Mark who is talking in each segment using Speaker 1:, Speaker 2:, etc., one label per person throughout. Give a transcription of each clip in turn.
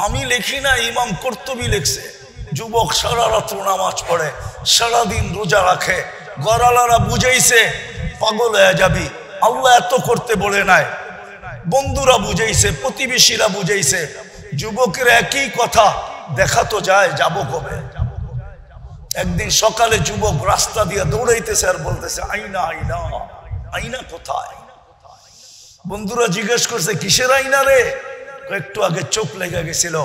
Speaker 1: আমি লিখি না, ইমাম কুরতুবী লিখছে। যুবক সারা রাত্র নামাজ পড়ে, সারাদিন রোজা রাখে, গরালারা বুঝাইছে পাগল হয়ে যাবি, আল্লাহ এত করতে বলে নাই। বন্ধুরা বুঝাইছে, প্রতিবেশীরা বুঝাইছে, যুবকের একই কথা, দেখা তো যায়, যাব কবে? একদিন সকালে যুবক রাস্তা দিয়ে দৌড়াইতেছে আর বলতেছে, আইনা আইনা আইনা কোথায়? বন্ধুরা জিজ্ঞেস করছে, কিসের আইনা রে? একটু আগে চোখ লেগে গেছিল,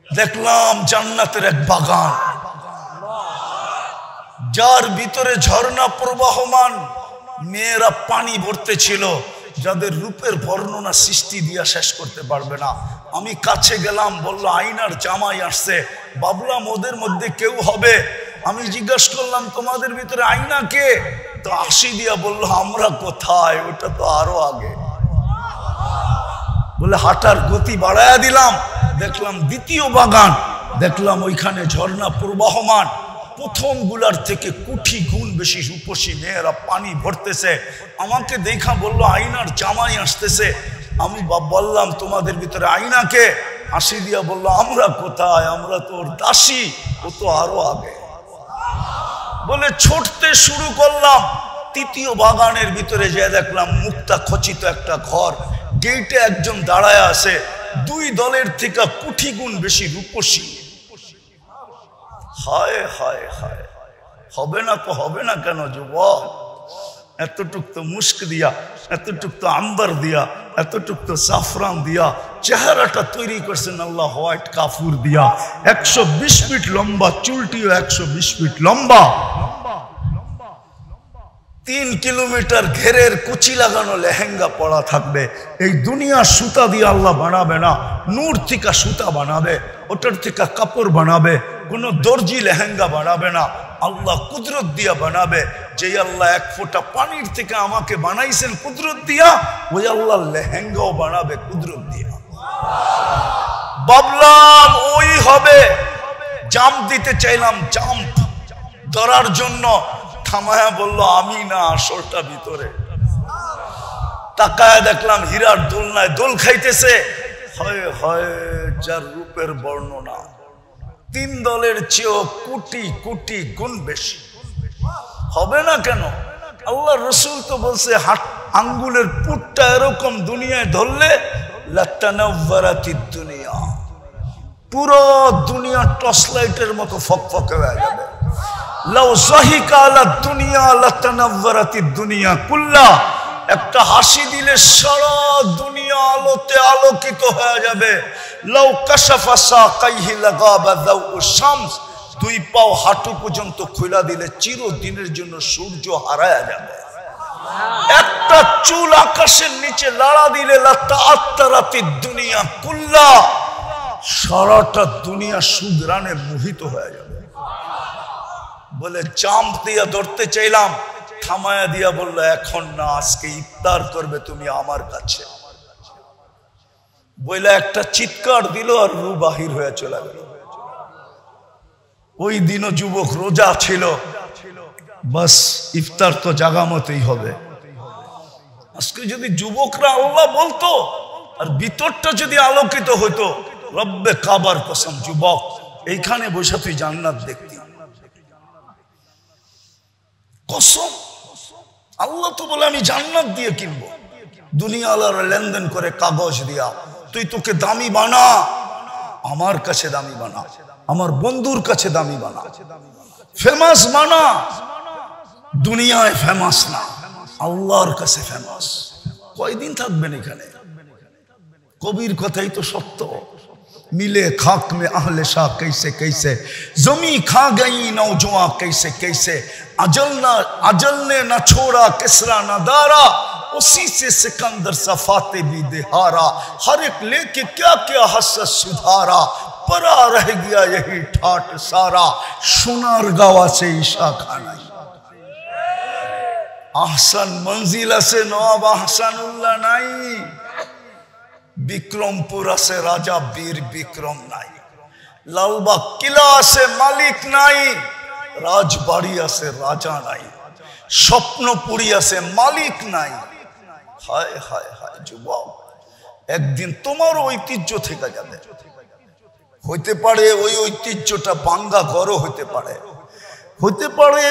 Speaker 1: দেখলাম জান্নাতের এক বাগান, যার ভিতরে ঝর্ণা প্রবাহমান, মেয়েরা পানি ভরতে ছিল, যাদের রূপের বর্ণনা সৃষ্টি দিয়া শেষ করতে পারবে না। আমি কাছে গেলাম, বলল আইনার জামাই আসছে। ভাবলাম ওদের মধ্যে কেউ হবে। আমি জিজ্ঞাসা করলাম, তোমাদের ভিতরে আইনা কে? তো হাসি দিয়া বলল, আমরা কোথায়, ওটা তো আরো আগে। বলে হাঁটার গতি বাড়ায়া দিলাম, দেখলাম দ্বিতীয় বাগান, দেখলাম ওইখানে ঝর্ণা প্রবাহমান, প্রথম গুলার থেকে কোটি গুণ বেশি রূপসী মেয়েরা পানি ভরতেছে। আমাকে দেখা বলল আইনার জামাই আসতেছে। আমি বললাম, তোমাদের ভিতরে আইনা কে? হাসি দিয়া বলল, আমরা কোথায়, আমরা তো ওর দাসী, ও তো আরো আগে। বলে ছুটতে শুরু করলাম। তৃতীয় বাগানের ভিতরে যে দেখলাম মুক্তা খচিত একটা ঘর, গেটে একজন দাঁড়ায় আছে, দুই দলের থেকে কোটি গুণ বেশি রূপসী। হায় হায় হায়, হবে না তো হবে না কেন যুবক? এতটুক তো মুস্ক দিয়া, এতটুক তো আম্বার দিয়া, এতটুক তো সাফরান দিয়া চেহারাটা তৈরি করছেন আল্লাহ হোয়াইট কাফুর দিয়া। 120 ফিট লম্বা, চুলটিও 120 ফিট লম্বা, 3 কিলোমিটার ঘেরের কুচি লাগানো লেহেঙ্গা পরা থাকবে। এই দুনিয়া সুতা দিয়ে আল্লাহ বানাবে না, নূর থেকে সুতা বানাবে, ওটার থেকে কাপড় বানাবে। কোন দর্জি লেহেঙ্গা বানাবে না, আল্লাহ কুদরত দিয়া বানাবে। যে আল্লাহ এক ফোঁটা পানির থেকে আমাকে বানাইছেন কুদরত দিয়া, ওই আল্লাহ লেহেঙ্গাও বানাবে কুদরত দিয়া। ভাবলাম ওই হবে। জাম্প দিতে চাইলাম, জাম্প ধরার জন্য থামায়া বলল, আমি না, আসলটা ভিতরে। তাকায় দেখলাম হীরার দোলনায় দোল খাইতেছে। হয় হয়, যার রূপের বর্ণনা 3 দলের চেয়েও কোটি কোটি গুণ বেশি। হবে না কেন? আল্লাহ রসুল তো বলছে, হাত আঙ্গুলের পুটটা এরকম দুনিয়ায় ধরলে লাতানাওয়ারাতিদ দুনিয়া, পুরো দুনিয়া টর্চ লাইটের মতো ফকফকে হয়ে যাবে। লাউ যাহিকা আলা দুনিয়া লাতানাওয়ারাতিদ দুনিয়া কুল্লা, একটা হাসি দিলে সারা দুনিয়া আলোতে আলোকিত হয়ে যাবে। লাউ কাশাফা সাকাইহি লাগাবা দাউ শামস, 2 পাও হাঁটু পর্যন্ত খুলা দিলে চিরদিনের জন্য সূর্য হারায়া যাবে। একটা চুল আকাশের নিচে লাড়া দিলে লাতাআত্তারাতিদ দুনিয়া কুল্লা, সারাটা দুনিয়া সুগ্রানে মোহিত হয়ে যাবে। বলে জাম্প দিয়া ধরতে চাইলাম, থামায়া দিয়া বলল, এখন না, আজকে ইফতার করবে তুমি আমার কাছে। বইলা একটা চিৎকার দিল আর রু বাহির হয়ে চলে গেল। ওই দিনও যুবক রোজা ছিল, বাস ইফতার তো জাগা মতেই হবে। আজকে যদি যুবকরা আল্লাহ বলতো আর ভিতরটা যদি আলোকিত হইতো, রব্বে কাবার কসম যুবক, এইখানে বসে তুই জান্নাত দেখতি। কসম, আল্লাহ তো বলে আমি জান্নাত দিয়ে কিনবো। দুনিয়া আল্লাহর লেনদেন করে কাগজ দিয়া, তুই তোকে দামি বানা, আমার কাছে দামি বানা, আমার বন্ধুর কাছে দামি বানা, ফেমাস বানা। দুনিয়ায় ফেমাস না, আল্লাহর কাছে ফেমাস। কয়দিন থাকবেন এখানে? কবির কথাই তো সত্য। मिले खाक में आहले शाह कैसे कैसे, जमी खा गई नौजवां कैसे कैसे, अजल ने न छोड़ा किसरा न दारा, उसी से सिकंदर सफाते भी देहारा, हर एक लेके क्या क्या हसरत सुधारा, परा रह गया यही ठाट सारा, सुनार गावा से ईशा खाना। आहसन मंजिला से नवाब आहसानुल्लाह नहीं, বিক্রমপুর আছে রাজা বীর বিক্রম নাই, লালবাগ কিলা আছে মালিক নাই, রাজবাড়ি আছে রাজা নাই, স্বপ্নপুরী আছে মালিক নাই। হায় হায় হায় যুবক, একদিন তোমার ঐতিহ্য থেকে যাবে। হইতে পারে ওই ঐতিহ্যটা ভাঙ্গা ঘরও হইতে পারে, হইতে পারে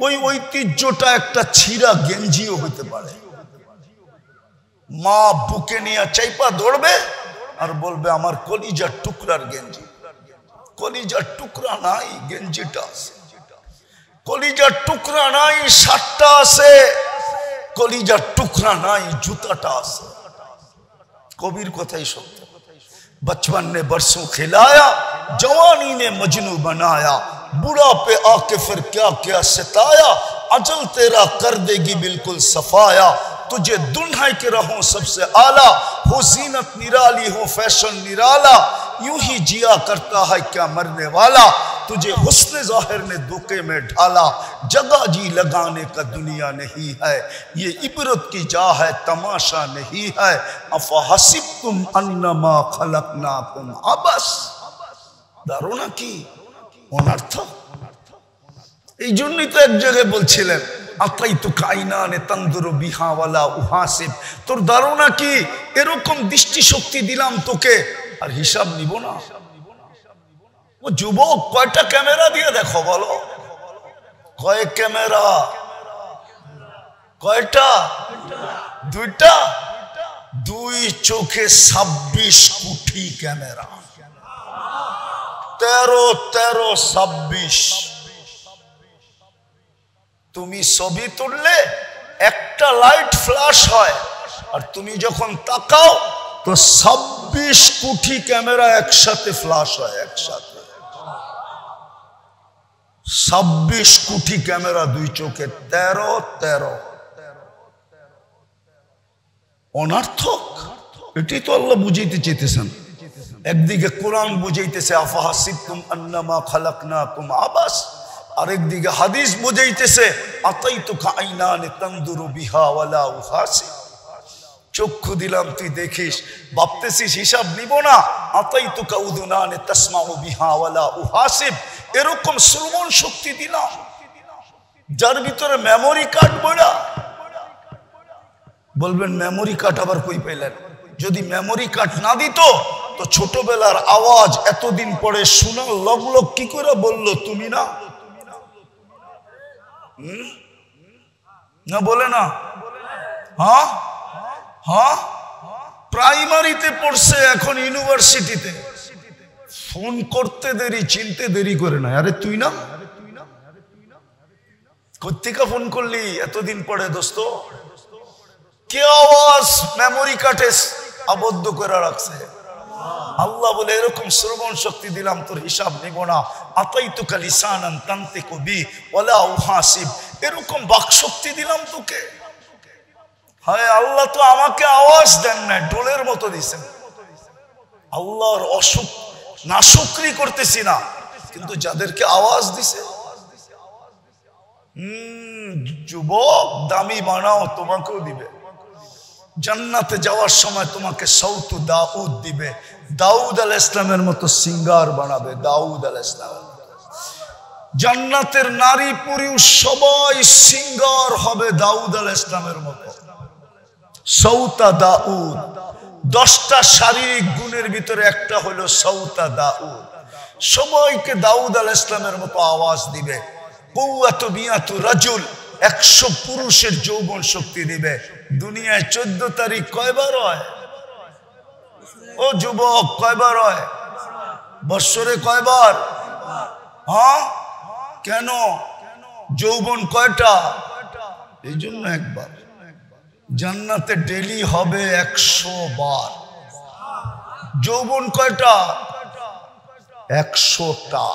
Speaker 1: ওই ঐতিহ্যটা একটা ছিঁড়া গেঞ্জিও হইতে পারে। মা বুকে নিয়ে চাইপা দৌড়বে আর বলবে আমার কলিজার টুকরার গেঞ্জি। কলিজার টুকরা নাই, গেঞ্জিটা আছে। কলিজার টুকরা নাই, শার্টটা আছে। কলিজার টুকরা নাই, জুতাটা আছে। কবির কথাই সত্য। बचपन ने बरसों खिलाया, जवानी ने मजनू बनाया, बुढ़ा पे आके फिर क्या क्या सताया, अजल तेरा कर देगी बिल्कुल सफाया। तुझे दुल्हन के रहो सबसे आला, हो जीनत निराली हो फैशन निराला, यूं ही जिया करता है क्या मरने वाला, तुझे हुस्न जाहिर ने धोखे में ढाला, जगह जी लगाने का दुनिया नहीं है, ये इबरत की जा है तमाशा नहीं है, अफहसिबतुम अन्नमा खलकनाकुम अबस। ধারণা কি অনর্থ? এই জন্যই তো এক জায়গায় বলছিলেন আকাইতু কাইনানে তানদুরু বিহা ওয়ালা উহাসিব। তোর ধারণা কি এরকম দৃষ্টিশক্তি দিলাম তোকে আর হিসাব নিব না? ও যুবক, কয়টা ক্যামেরা দিয়ে দেখো বলো? কয় ক্যামেরা? কয়টা? দুইটা। দুই চোখে 26 কোটি ক্যামেরা। 13 26। তুমি ছবি তুললে একটা লাইট ফ্ল্যাশ হয়, আর তুমি যখন তাকাও তো 26 কোটি ক্যামেরা একসাথে ফ্ল্যাশ হয়। একসাথে 26 কোটি ক্যামেরা দুই চোখে। 13 অনর্থক। এটি তো আল্লাহ বুঝাইতে চেয়েছেন। একদিকে কোরআন বুঝাইতেছে আফাহাসিবতুম আন্নামা খালাকনাকুম আবাস, আরেকদিকে হাদিস বুঝাইতেছে আতাইতুকা আইনানে তানদুরু বিহা ওয়ালা উহাসিব। চক্ষু দিলাম তুই দেখিস, ভাবতেছিস হিসাব নিব না। আতাইতুকা উযুনানে তাসমাউ বিহা ওয়ালা উহাসিব। এরকম শ্রবণ শক্তি দিলাম যার ভিতরে মেমোরি কার্ড বড়া। বলবেন মেমোরি কার্ড আবার কই পেলেন? যদি মেমোরি কার্ড না দিত তো ছোটবেলার আওয়াজ এতদিন পরে শোনার লগলগ কি করে বললো তুমি না? না বলে না? হ্যাঁ হ্যাঁ, প্রাইমারিতে পড়ছে, এখন ইউনিভার্সিটিতে। ফোন করতে দেরি, চিনতে দেরি করে না। আরে তুই না, কোত্থেকে ফোন করলি এতদিন পরে দোস্ত? কে আওয়াজ মেমোরি কার্ডে আবদ্ধ করে রাখছে? আল্লাহ বলে এরকম শ্রবণ শক্তি দিলাম তোর হিসাব নিব না। আতাইতুকা লিসানান তানতিকু বি ওয়ালা উহাসিব। এরকম বাক শক্তি দিলাম তোকে। হায় আল্লাহ তো আমাকে আওয়াজ দেন না, ডোলের মতো দিছেন। আল্লাহর নাশুকরি করতেছি না, কিন্তু যাদেরকে আওয়াজ দিছে। যুবক, দামি বানাও, তোমাকেও দিবে। জান্নাতে যাওয়ার সময় তোমাকে সৌতু দাউদ দিবে। দাউদ আলাইহিস সালামের মতো সিঙ্গার বানাবে। দাউদ আলাইহিস সালাম। জান্নাতের নারী পুরুষ সবাই সিঙ্গার হবে দাউদ আলাইহিস সালামের মতো। সৌতা দাউদ। 10টা শারীরিক গুণের ভিতরে একটা হলো সৌতা দাউদ। সবাইকে দাউদ আলাইহিস সালামের মতো আওয়াজ দিবে। কুওয়াতু মিয়াতু রাজুল, 100 পুরুষের যৌবন শক্তি দিবে। দুনিয়ায় 14 তারিখ কয়বার হয়? ও যুবক, কয়বার হয় বৎসরে? কয়বার? হ্যাঁ, কেন? যৌবন কয়টা? এই জন্য একবার। জান্নাতে ডেলি হবে 100 বার। যৌবন কয়টা? 100টা।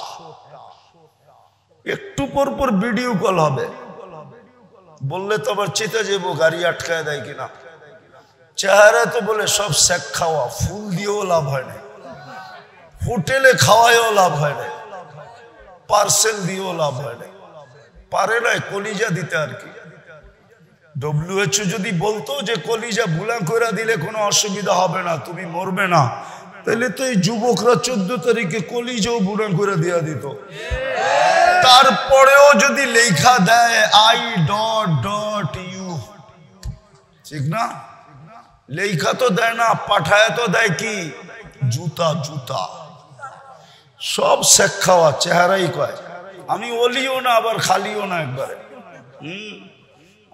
Speaker 1: একটু পর পর ভিডিও কল হবে। বললে তো আবার চেতে যাবো, গাড়ি আটকায় দেয় কিনা। চেহারা তো বলে সব শেখ খাওয়া, ফুল দিয়েও লাভ হয় না, হোটেলে খাওয়ায়ও লাভ হয় না, পার্সেল দিয়েও লাভ হয় না। পারে না কলিজা দিতে আর কি। WHO যদি বলতো যে কলিজা বুলা করে দিলে কোনো অসুবিধা হবে না, তুমি মরবে না, তাহলে তো এই যুবকরা 14 তারিখে কলিজাও বুড়া করে দিয়া দিত। তারপরেও যদি লেখা দেয় I.U, ঠিক না? লেখা তো দেয় না, পাঠায় তো দেয় কি? জুতা জুতা। সব শেখ খাওয়া, চেহারাই কয়। আমি ওলিও না আবার খালিও না একবারে।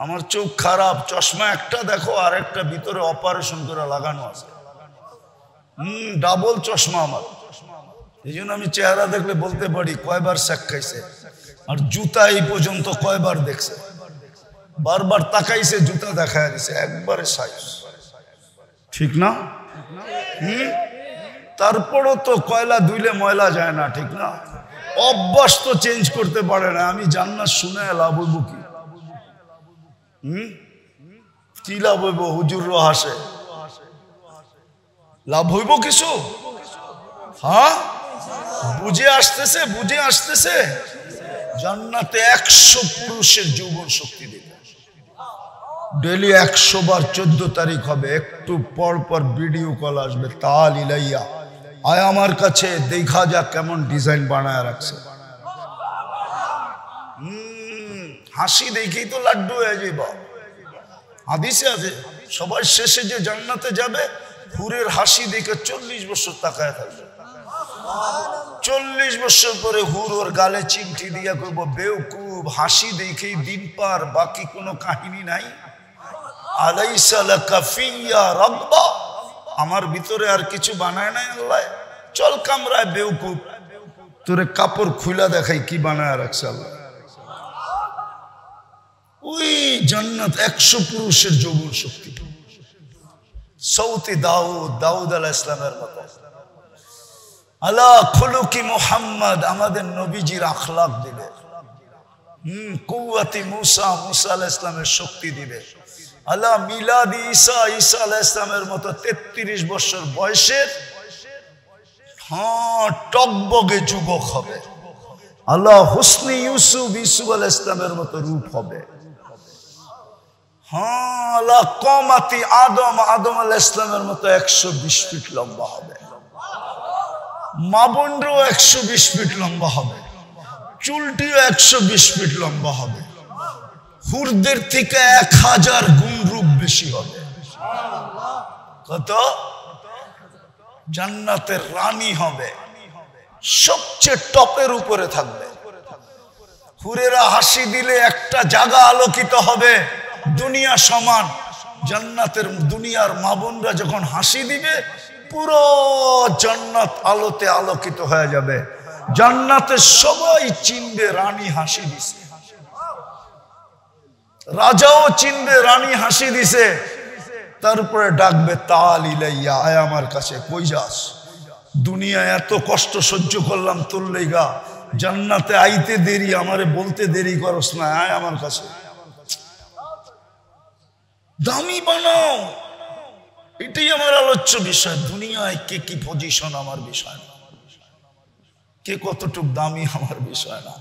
Speaker 1: আমার চোখ খারাপ, চশমা একটা দেখো আর একটা ভিতরে অপারেশন করে লাগানো আছে। ডাবল চশমা আমার। এই জন্য আমি চেহারা দেখলে বলতে পারি কয়বার শেখ খাইছে। আর জুতা এই পর্যন্ত কয়বার দেখছে, বারবার তাকাইছে, জুতা দেখায় দিছে, একবারে সাইজ। ঠিক না? তারপরও তো কয়লা ধুইলে ময়লা যায় না, ঠিক না? অভ্যাস তো চেঞ্জ করতে পারে না। আমি জান্নাত শুনে লাভ হইব কি? কি লাভ হইব? হুজুররা হাসে, লাভ হইব কিছু? হ্যাঁ, বুঝে আসতেছে, বুঝে আসতেছে। জান্নাতে 100 পুরুষের যৌবন শক্তি দেবে। ডেলি 100 বার 14 তারিখ হবে। একটু পর পর ভিডিও কল আসবে, তাল ইলাইয়া আয় আমার কাছে, দেখা যাক কেমন ডিজাইন বানায় রাখছে। হাসি দেখেই তো লাড্ডু হয়ে যাবে। হাদিসে আছে সবার শেষে যে জান্নাতে যাবে, হুরের হাসি দেখে 40 বছর তাকায় থাকবে। 40 বছর পরে হুর ওর গালে চিমটি দিয়া কইব, বেউকুব, হাসি দেখেই দিন পার, বাকি কোনো কাহিনী নাই। আলাইসা লাকা ফিয়া রাগবা, আমার ভিতরে আর কিছু বানায় নাই আল্লাহ, চল কামরায় বেউকুব, তোরে কাপড় খুলা দেখাই কি বানায় রাখছে আল্লাহ। ওই জান্নাত 100 পুরুষের যৌবন শক্তি। সৌতি দাউদ আলাইহিস সালামের মতো। আলা খুলুকি মুহাম্মদ, আমাদের নবীজির আখলাক দিবে। কুওয়াতি মুসা আলাইহিস সালামের শক্তি দিবে। আলা মিলাদি ঈসা আলাইহিস সালামের মতো 33 বছর বয়সের টকবগে যুবক হবে। আল্লাহ হুসনি ইউসুফ আলাইহিস সালামের মতো রূপ হবে। আল্লাহ কমাতি আদম আলাইহিস সালামের মতো 120 ফিট লম্বা হবে। মা বোনরাও 120 ফিট লম্বা হবে। চুলটিও 120 ফিট লম্বা হবে। হুরদের থেকে 1000 গুণ রূপ বেশি হবে। কত? জান্নাতের রানী হবে, সবচেয়ে টপের উপরে থাকবে। হুরেরা হাসি দিলে একটা জায়গা আলোকিত হবে, দুনিয়া সমান। জান্নাতের দুনিয়ার মা বোনরা যখন হাসি দিবে, পুরো জান্নাত আলোতে আলোকিত হয়ে যাবে। জান্নাতে সবাই চিনবে রানী হাসি দিছে, রাজাও চিনবে রানী হাসি দিছে। তারপরে ডাকবে তাল ইলাইয়া, আয় আমার কাছে, কই যাস? দুনিয়া এত কষ্ট সহ্য করলাম তোর লেগা, জান্নাতে আইতে দেরি, আমারে বলতে দেরি করস না, আয় আমার কাছে, দামি বানাও। এটাই আমার আলোচ্য বিষয়। দুনিয়ায় কে কি পজিশন আমার বিষয় না, কে কতটুকু দামি আমার বিষয় না,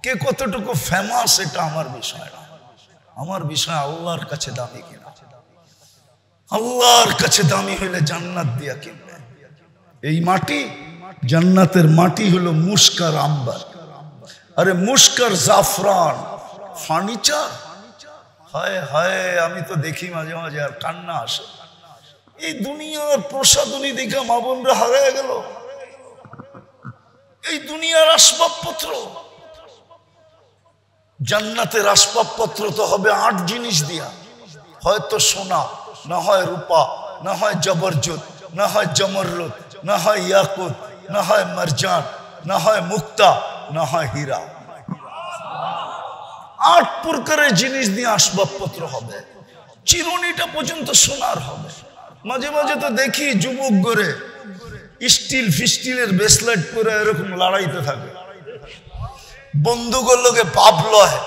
Speaker 1: কে কতটুকু ফেমাস এটা আমার বিষয় না। আমার বিষয় আল্লাহর কাছে দামি কিনা। আল্লাহর কাছে দামি হইলে জান্নাত দিয়া কিনবে। এই মাটি, জান্নাতের মাটি হলো মুস্কার আম্বার, আরে মুস্কার জাফরান, ফার্নিচার। হায় হায়, আমি তো দেখি মাঝে মাঝে আর কান্না আসে। এই দুনিয়ার প্রসাদনী দেখে মা বোনরা হারায় গেল। এই দুনিয়ার আসবাবপত্র, জান্নাতের আসবাবপত্র তো হবে 8 জিনিস দিয়া, হয়তো সোনা, না হয় রূপা, না হয় জবরজত, না হয় জমররত, না হয় ইয়াকুত, না হয় মারজান, না হয় মুক্তা, না হয় হীরা। 8 প্রকারের জিনিস দিয়ে আসবাবপত্র হবে। চিরুনিটা পর্যন্ত সোনার হবে। মাঝে মাঝে তো দেখি যুবক করে স্টিল ফিস্টিলের ব্রেসলেট পরে এরকম লড়াইতে থাকে, বন্ধুগুলোকে পাপ লয়,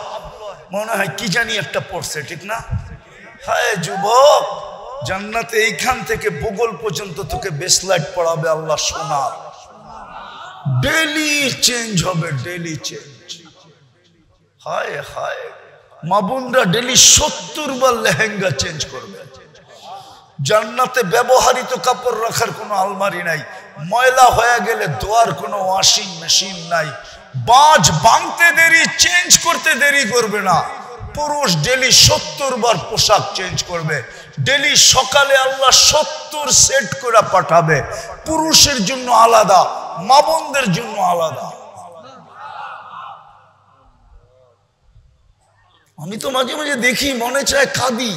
Speaker 1: মনে হয় কি জানি একটা পড়ছে, ঠিক না? হায় যুবক, জান্নাতে এইখান থেকে বগল পর্যন্ত তোকে ব্রেসলেট পড়াবে আল্লাহ সোনার। ডেলি চেঞ্জ হবে, ডেলি চেঞ্জ। হায় হায়, মা বোনরা ডেলি 70 বার লেহেঙ্গা চেঞ্জ করবে। জান্নাতে ব্যবহৃত কাপড় রাখার কোনো আলমারি নাই, ময়লা হয়ে গেলে ধোয়ার কোনো ওয়াশিং মেশিন নাই। বাজ ভাঙতে দেরি, চেঞ্জ করতে দেরি করবে না, পুরুষ ডেলি 70 বার পোশাক চেঞ্জ করবে, ডেলি সকালে আল্লাহ 70 সেট করে পাঠাবে, পুরুষের জন্য আলাদা, মা বোনদের জন্য আলাদা। আমি তো মাঝে মাঝে দেখি, মনে চায় কাঁদি,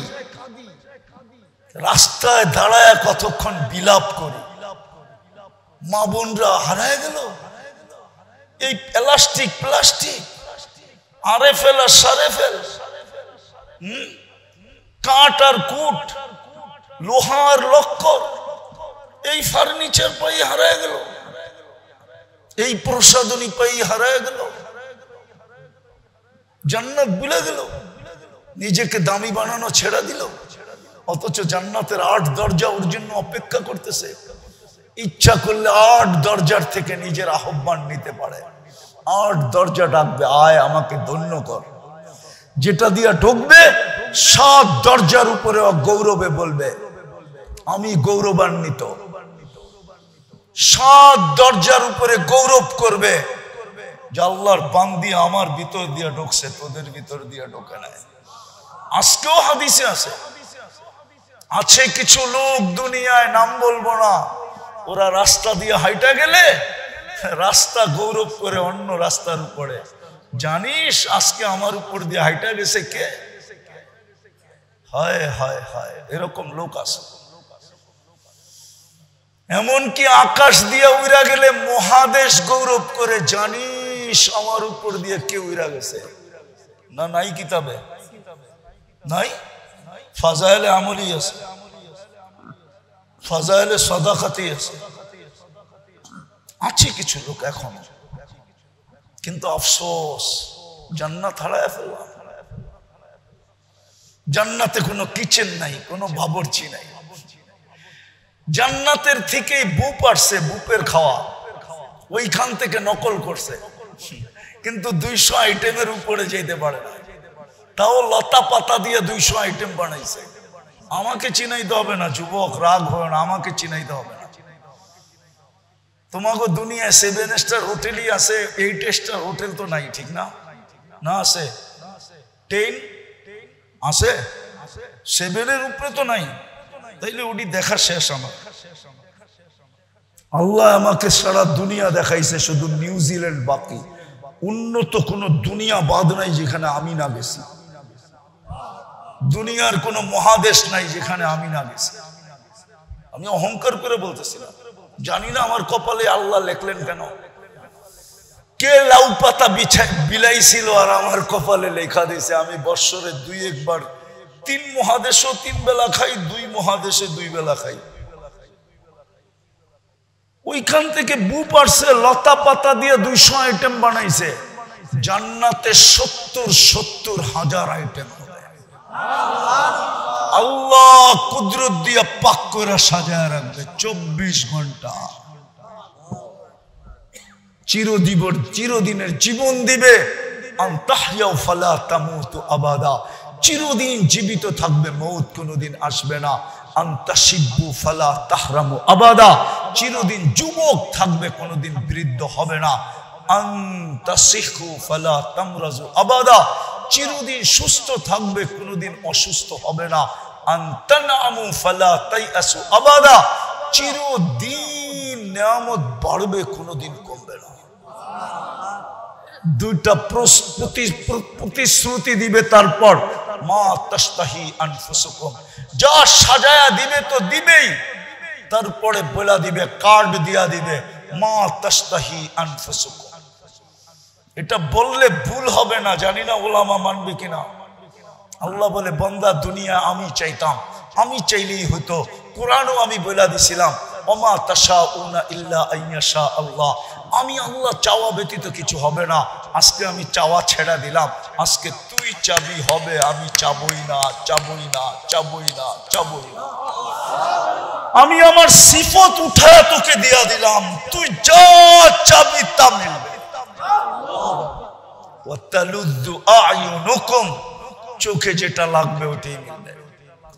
Speaker 1: রাস্তায় দাঁড়ায় কতক্ষণ বিলাপ করি, মা বোনরা হারায় গেল। এই প্লাস্টিক আরে ফেল আর সারে ফেল, কাঠ আর কুট, লোহার লক্কর, এই ফার্নিচার পাই হারায় গেল, এই প্রসাধনী পাই হারায় গেল, জান্নাত ভুলে গেল, নিজেকে দামি বানানো ছেড়ে দিল। অথচ জান্নাতের 8 দরজা ওর জন্য অপেক্ষা করতেছে। ইচ্ছা করলে 8 দরজার থেকে নিজের আহ্বান নিতে পারে। 8 দরজা ডাকবে, আয় আমাকে ধন্য কর। যেটা দিয়া ঢুকবে 7 দরজার উপরে গৌরবে বলবে আমি গৌরবান্বিত। 7 দরজার উপরে গৌরব করবে যে আল্লাহর বান্দি আমার ভিতর দিয়া ঢুকছে, তোদের ভিতর দিয়া ঢোকে নাই। আজকেও হাদিসে আছে কিছু লোক দুনিয়ায়, নাম বলবো না, ওরা রাস্তা দিয়ে হাইটা গেলে রাস্তা গৌরব করে অন্য রাস্তার উপরে। জানিস আজকে আমার উপর দিয়ে হাইটা গেছে কে? হায় হায় হায়, এরকম লোক আছে। এমনকি আকাশ দিয়ে উড়া গেলে মহাদেশ গৌরব করে, জানিস আমার উপর দিয়ে কে উড়া গেছে? না নাই কিতাবে নাই, ফাজাইলে আমলি আছে, ফাজাইলে সাদাকাতি আছে। আছে কিছু লোক এখন, কিন্তু আফসোস জান্নাত হারায় ফেললাম। জান্নাতে কোনো কিচেন নাই, কোনো বাবুর্চি নাই। জান্নাতের থেকেই বুপ আসছে, বুপের খাওয়া ওইখান থেকে নকল করছে, কিন্তু 200 আইটেমের উপরে যেতে পারে না। তাও লতা পাতা দিয়ে 200 আইটেম বানাইছে। আমাকে চিনাইতে হবে না যুবক, রাগ হয় না, আমাকে চিনাইতে হবে না। তোমাকে দুনিয়ায় 7 স্টার হোটেলই আছে, 8 স্টার হোটেল তো নাই, ঠিক না? না আছে 10 আছে, 7-এর উপরে তো নাই। তাইলে ওটি দেখা শেষ আমার। আল্লাহ আমাকে সারা দুনিয়া দেখাইছে, শুধু নিউজিল্যান্ড বাকি। উন্নত কোন দুনিয়া বাদ নাই যেখানে আমি না গেছি। দুনিয়ার কোন মহাদেশ নাই যেখানে আমি না গেছি। আমি অহংকার করে বলতেছিলাম, জানি না আমার কপালে আল্লাহ লেখলেন কেন। কে লাউ পাতা বিলাইছিল আর আমার কপালে লেখা দিয়েছে আমি বৎসরে 2-1 বার 3 মহাদেশও 3 বেলা খাই, 2 মহাদেশে 2 বেলা খাই। ওইখান থেকে বুপ আসছে, লতা পাতা দিয়ে 200 আইটেম বানাইছে। জান্নাতে 70 হাজার আইটেম হবে। আল্লাহ কুদরত দিয়ে পাক করে সাজায় রাখবে 24 ঘন্টা। চিরদিনের জীবন দিবে। আনতাহইয়াউ ফালা তামুতু আবাদা, চিরদিন জীবিত থাকবে, মৌত কোনোদিন আসবে না। আনতাশিব্বু ফালা তাহরামু আবাদা, চিরদিন যুবক থাকবে, কোনোদিন বৃদ্ধ হবে না। আনতাসিহু ফালা তামরাজু আবাদা, চিরদিন সুস্থ থাকবে, কোনোদিন অসুস্থ হবে না। আনতানামু ফালা তাইয়াসু আবাদা, চিরদিন নিয়ামত বাড়বে, কোনোদিন কমবে না। 2টা প্রতিশ্রুতি দিবে, তারপর মা তাশতাহি আনফুসুকুম, যা সাজায়া দিবে তো দিবেই, তারপরে বলা দিবে, কার্ড দিয়া দিবে, মা তাশতাহি আনফুসুকুম। এটা বললে ভুল হবে না, জানি না ওলামা মানবে কিনা। আল্লাহ বলে, বান্দা দুনিয়া আমি চাইতাম, আমি চাইলেই হতো। কোরআনও আমি বলে দিছিলাম, ওমা তাশাউনা ইল্লা আইয়াশা আল্লাহ, আমি আল্লাহ চাওয়া ব্যতীত কিছু হবে না। আজকে আমি চাওয়া ছেড়ে দিলাম, আজকে তুই চাবি হবে, আমি চাবই না, চাবই না, চাবই না, চাবই না। আমি আমার সিফত উঠায় তোকে দিয়া দিলাম, তুই যা চাবি তা মিলবে। ওয়াতালুদ্দু আয়ুনুকুম, চোখে যেটা লাগবে ওটাই মিলবে।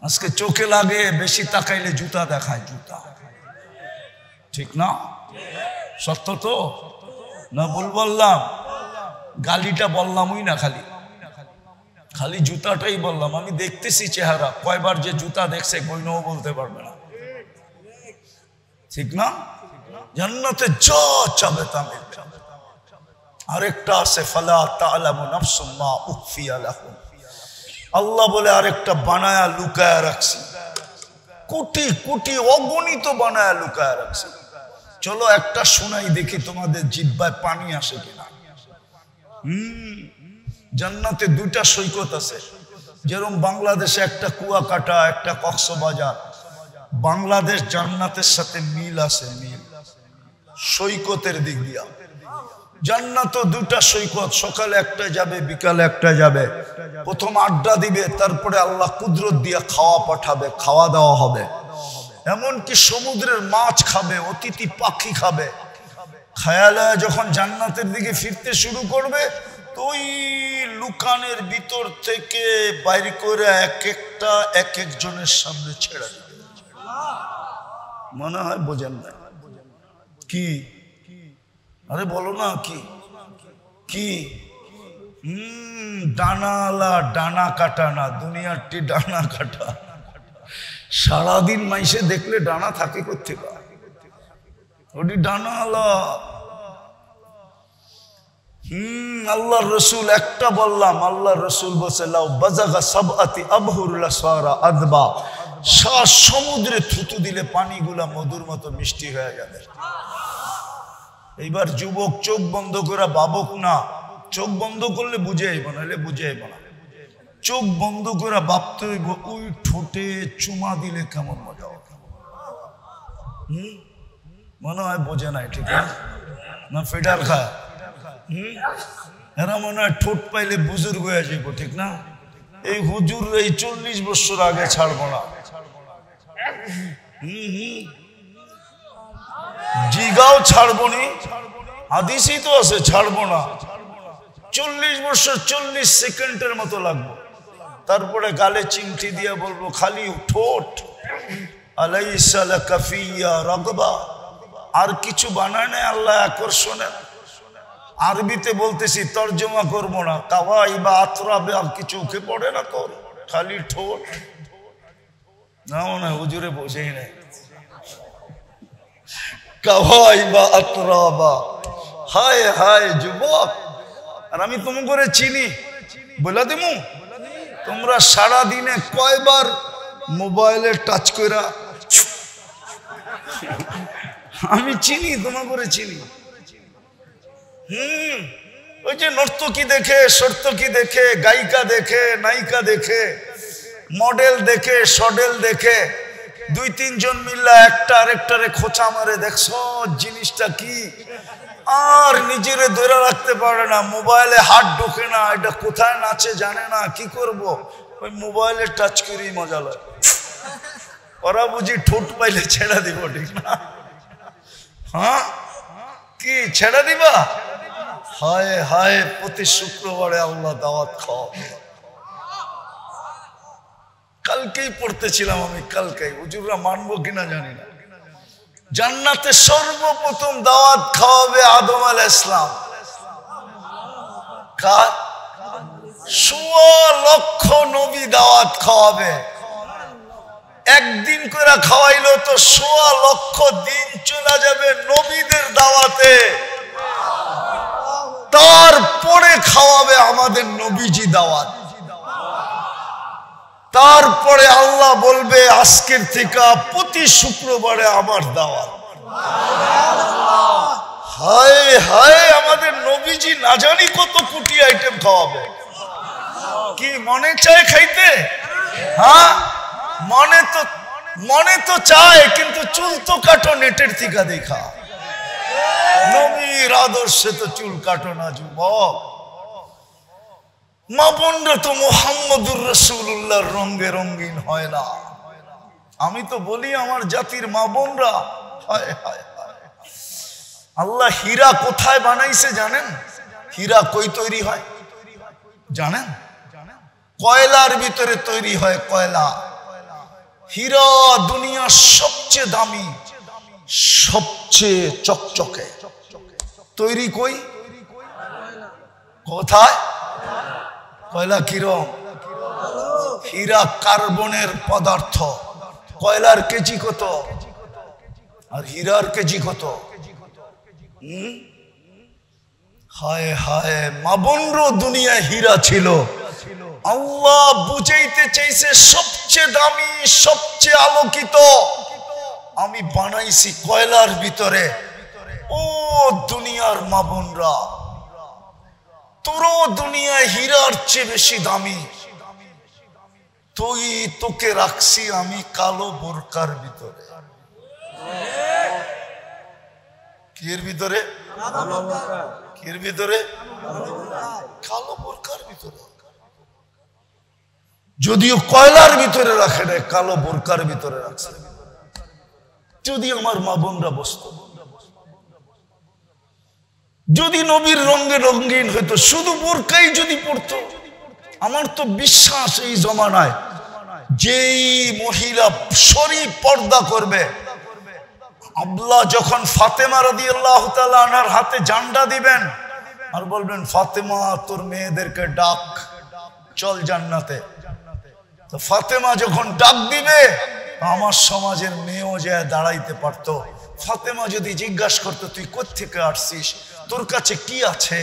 Speaker 1: আজকে চোখে লাগে, বেশি তাকাইলে জুতা দেখায়, জুতা, ঠিক না? সত্য তো না? ভুল বললাম? গালিটা বললামই না খালি, খালি জুতাটাই বললাম, আমি দেখতেছি চেহারা, কয়বার যে জুতা দেখছে কইনও বলতে পারবে না, ঠিক না? জান্নাতে যা চাবে তা মিলবে। আরেকটা আছে ফালা তা'লামু নাফসুম মা উখফিয়া লাহুম, আল্লাহ বলে আরেকটা বানায়া লুকায়া রাখছি, কোটি কোটি অগণিত বানায়া লুকায়া রাখছি। চলো একটা শোনাই দেখি তোমাদের জিহ্বায় পানি আসে কিনা। জান্নাতে দুইটা সৈকত আছে, যেরকম বাংলাদেশে একটা কুয়াকাটা, একটা কক্সবাজার। বাংলাদেশ জান্নাতের সাথে মিল আছে, মিল সৈকতের দিক দিয়া। জান্নাতও দুটা সৈকত, সকালে একটা যাবে, বিকালে একটা যাবে। প্রথম আড্ডা দিবে, তারপরে আল্লাহ কুদরত দিয়া খাওয়া পাঠাবে, খাওয়া দাওয়া হবে। এমনকি সমুদ্রের মাছ খাবে, অতিথি পাখি খাবে। খায়ালা যখন জান্নাতের দিকে ফিরতে শুরু করবে, তো ওই লুকানের ভিতর থেকে বাইর করে এক একটা এক একজনের সামনে ছেড়ে দিবে। মনে হয় বোঝেন না কি? আরে বলো না কি কি? ডানালা ডানা কাটা না, দুনিয়ারটি ডানা কাটা। সারাদিন মাইসে দেখলে ডানা থাকে কোথেকে? ওটি ডানালা। আল্লাহর রসুল একটা বললাম, আল্লাহর রসুল বলছে লাউ বাজাগা সাবআতি আবহুরুল সারা আদবা, সাত সমুদ্রে থুতু দিলে পানিগুলা মধুর মতো মিষ্টি হয়ে যাবে। এইবার যুবক চোখ বন্ধ করে ভাবুক না, চোখ বন্ধ করলে বুঝে আইব, নাহলে বুঝে আইব না। চোখ বন্ধ করে ভাবতে হইব ওই ঠোঁটে চুমা দিলে কেমন মজা হবে। মনে হয় বোঝে নাই, ঠিক না? ফেডার খায়, এরা মনে হয় ঠোঁট পাইলে বুজুর্গ হয়ে যাইব, ঠিক না? এই হুজুর এই 40 বছর আগে ছাড়বো না, জিগাও ছাড়বো নি, হাদিসই তো আছে ছাড়বো না। 40 বছর 40 সেকেন্ডের মতো লাগবে, তারপরে গালে চিমটি দিয়ে বলবো খালি ঠোঁট, আলাইসা লাকা ফিয়া রাগবা। আর কিছু বানায় নাই আল্লাহ আকর্ষণে। আরবিতে বলতেছি, তর্জমা করবো না। কাওয়াই বা আতরাবে আর কিছু চোখে পড়ে না তোর, খালি ঠোঁট। না মনে হয় হুজুরে বোঝেই নাই। কাওয়াই বা আতরাবা, হায় হায় যুবক। আর আমি তুমি করে চিনি, বলে দিমু তোমরা সারা দিনে কয়বার মোবাইলে টাচ কইরা? আমি চিনি, তোমা করে চিনি। ওই যে নর্তকী দেখে, সর্তকী দেখে, গায়িকা দেখে, নায়িকা দেখে, মডেল দেখে, সডেল দেখে, 2-3 জন মিল্লা একটা আরেকটারে খোঁচা মারে, দেখছো জিনিসটা কি? আর নিজেরে ধরে রাখতে পারে না, মোবাইলে হাত ঢোকে না, এটা কোথায় নাচে জানে না, কি করব? ওই মোবাইলে টাচ করেই মজা লাগে। ওরা বুঝি ঠোঁট পাইলে ছেড়া দিব, ঠিক না? হ্যাঁ, কি ছেড়া দিবা? হায় হায়, প্রতি শুক্রবারে আল্লাহ দাওয়াত খাওয়াবে। কালকেই পড়তেছিলাম আমি, কালকেই, হুজুররা মানবো কিনা জানি না। জান্নাতে সর্বপ্রথম দাওয়াত খাওয়াবে আদম আলাইহিস সালাম। কার? 1.25 লক্ষ নবী দাওয়াত খাওয়াবে। একদিন করে খাওয়াইলো তো 1.25 লক্ষ দিন চলে যাবে নবীদের দাওয়াতে। তারপরে খাওয়াবে আমাদের নবীজি দাওয়াত। তারপরে আল্লাহ বলবে আজকের থেকে প্রতি শুক্রবারে আমার দাওয়াত। হায় হায়, আমাদের নবীজি না জানি কত কোটি আইটেম খাওয়াবে। কি মনে চায় খাইতে? হ্যাঁ, মনে তো চায়, কিন্তু চুল তো কাটো নেটের থেকে দেখা। নবীর আদর্শে তো চুল কাটো না যুবক। মা বোনরা তো মুহাম্মদুর রাসূলুল্লাহর রঙে রঙিন হয় না। আমি তো বলি আমার জাতির মা বোনরা, হায় হায় হায়। আল্লাহ হীরা কোথায় বানাইছে জানেন? হীরা কই তৈরি হয় জানেন? কয়লার ভিতরে তৈরি হয়, কয়লা। হীরা দুনিয়ার সবচেয়ে দামি, সবচেয়ে চকচকে। তৈরি কই? কোথায়? কয়লা কিরম? হীরা কার্বনের পদার্থ। কয়লার কেজি কত আর হীরার কেজি কত? হায় হায়, মা বোনরও দুনিয়ায় হীরা ছিল। আল্লাহ বুঝাইতে চাইছে সবচেয়ে দামি, সবচেয়ে আলোকিত আমি বানাইছি কয়লার ভিতরে। ও দুনিয়ার মা বোনরা, তোরও দুনিয়ায় হীরার চেয়ে বেশি দামি। তোকে রাখছি আমি কালো বোরকার ভিতরে। কির ভিতরে? কির ভিতরে? কালো বোরকার ভিতরে। যদিও কয়লার ভিতরে রাখে নাই, কালো বোরকার ভিতরে রাখছে। যদি আমার মা বোনরা বসত, যদি নবীর রঙে রঙিন হইতো, শুধু বোরকাই যদি পড়তো, আমার তো বিশ্বাস এই জমানায় যেই মহিলা শরীফ পর্দা করবে, আল্লাহ যখন ফাতেমা রাদিয়াল্লাহু তাআলা আনহার হাতে জান্ডা দিবেন আর বলবেন, ফাতেমা তোর মেয়েদেরকে ডাক, চল জান্নাতে। তো ফাতেমা যখন ডাক দিবে, আমার সমাজের মেয়েও যায় দাঁড়াইতে পারতো। ফাতেমা যদি জিজ্ঞাসা করতো, তুই কোত্থেকে আসছিস, তোর কাছে কি আছে,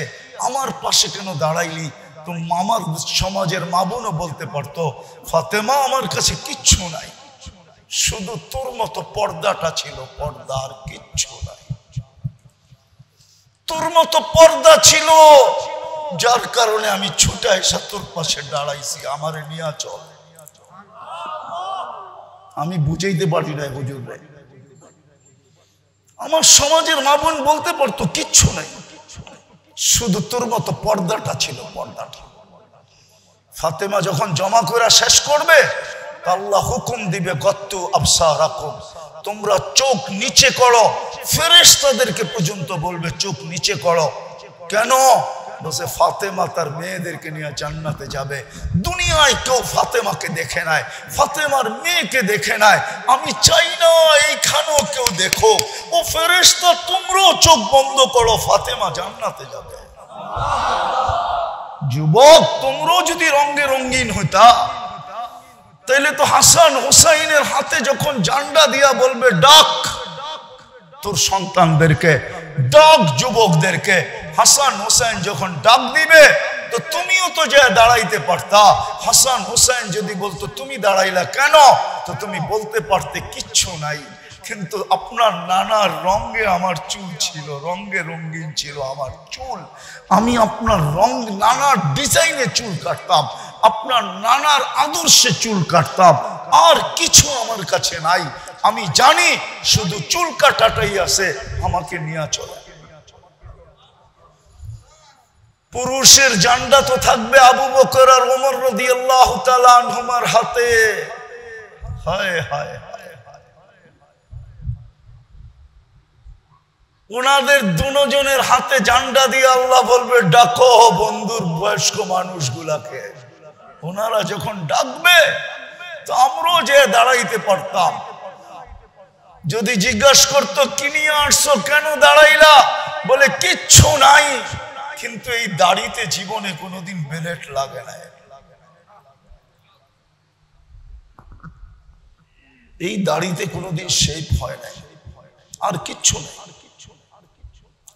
Speaker 1: আমার পাশে কেন দাঁড়াইলি, তো আমার সমাজের মা বোনও বলতে পারতো, ফাতেমা আমার কাছে কিচ্ছু নাই, শুধু তোর মতো পর্দাটা ছিল, পর্দা আর কিচ্ছু নাই। তোর মতো পর্দা ছিল, যার কারণে আমি ছুটে এসে তোর পাশে দাঁড়াইছি, আমারে নিয়ে চল। আমি বুঝাইতে পারি না হুজুর ভাই, আমার সমাজের মা বোন বলতে পারতো কিচ্ছু নাই, শুধু তোর মতো পর্দাটা ছিল, পর্দাটা। ফাতেমা যখন জমা করে শেষ করবে, আল্লাহ হুকুম দিবে, গত্তু আবসারাকুম, তোমরা চোখ নিচে করো। ফেরেশতাদেরকে পর্যন্ত বলবে চোখ নিচে করো। কেন? বসে ফাতেমা তার মেয়েদেরকে নিয়ে জান্নাতে যাবে। দুনিয়ায় কেউ ফাতেমাকে দেখে নাই, ফাতেমার মেয়েকে দেখে নাই। আমি চাই না এইখানেও কেউ দেখো। ও ফেরেশতা, তোমরাও চোখ বন্ধ করো, ফাতেমা জান্নাতে যাবে। যুবক, তোমরাও যদি রঙে রঙিন হইতা, তাইলে তো হাসান হুসাইনের হাতে যখন জান্ডা দিয়া বলবে, ডাক তোর সন্তানদেরকে, ডাক যুবকদেরকে, হাসান হুসাইন যখন ডাক দিবে, তো তুমিও তো যে দাঁড়াইতে পারতা। হাসান হুসাইন যদি বলতো, তুমি দাঁড়াইলা কেন, তো তুমি বলতে পারতে কিচ্ছু নাই, কিন্তু আপনার নানার রঙে আমার চুল ছিল, রঙে রঙিন ছিল আমার চুল, আমি আপনার রং নানার ডিজাইনে চুল কাটতাম, আপনার নানার আদর্শে চুল কাটতাম, আর কিছু আমার কাছে নাই। আমি জানি শুধু চুল কাটাটাই আছে, আমাকে নিয়ে চলে। পুরুষের জান্ডা তো থাকবে আবু বকর আর ওমর রাদিয়াল্লাহু তাআলা আনহুমার হাতে। হায় হায়, ওনাদের দুজনের হাতে জান্ডা দিয়ে আল্লাহ বলবে, ডাকো বন্ধুর বয়স্ক মানুষগুলাকে। ওনারা যখন ডাকবে, তো আমরাও যে দাঁড়াইতে পারতাম। যদি জিজ্ঞাসা করতো, কি নিয়ে আসছো, কেন দাঁড়াইলা, বলে কিচ্ছু নাই, কিন্তু এই দাড়িতে জীবনে কোনোদিন বেলেট লাগে না, এই দাড়িতে কোনোদিন শেপ হয় নাই, আর কিচ্ছু নেই।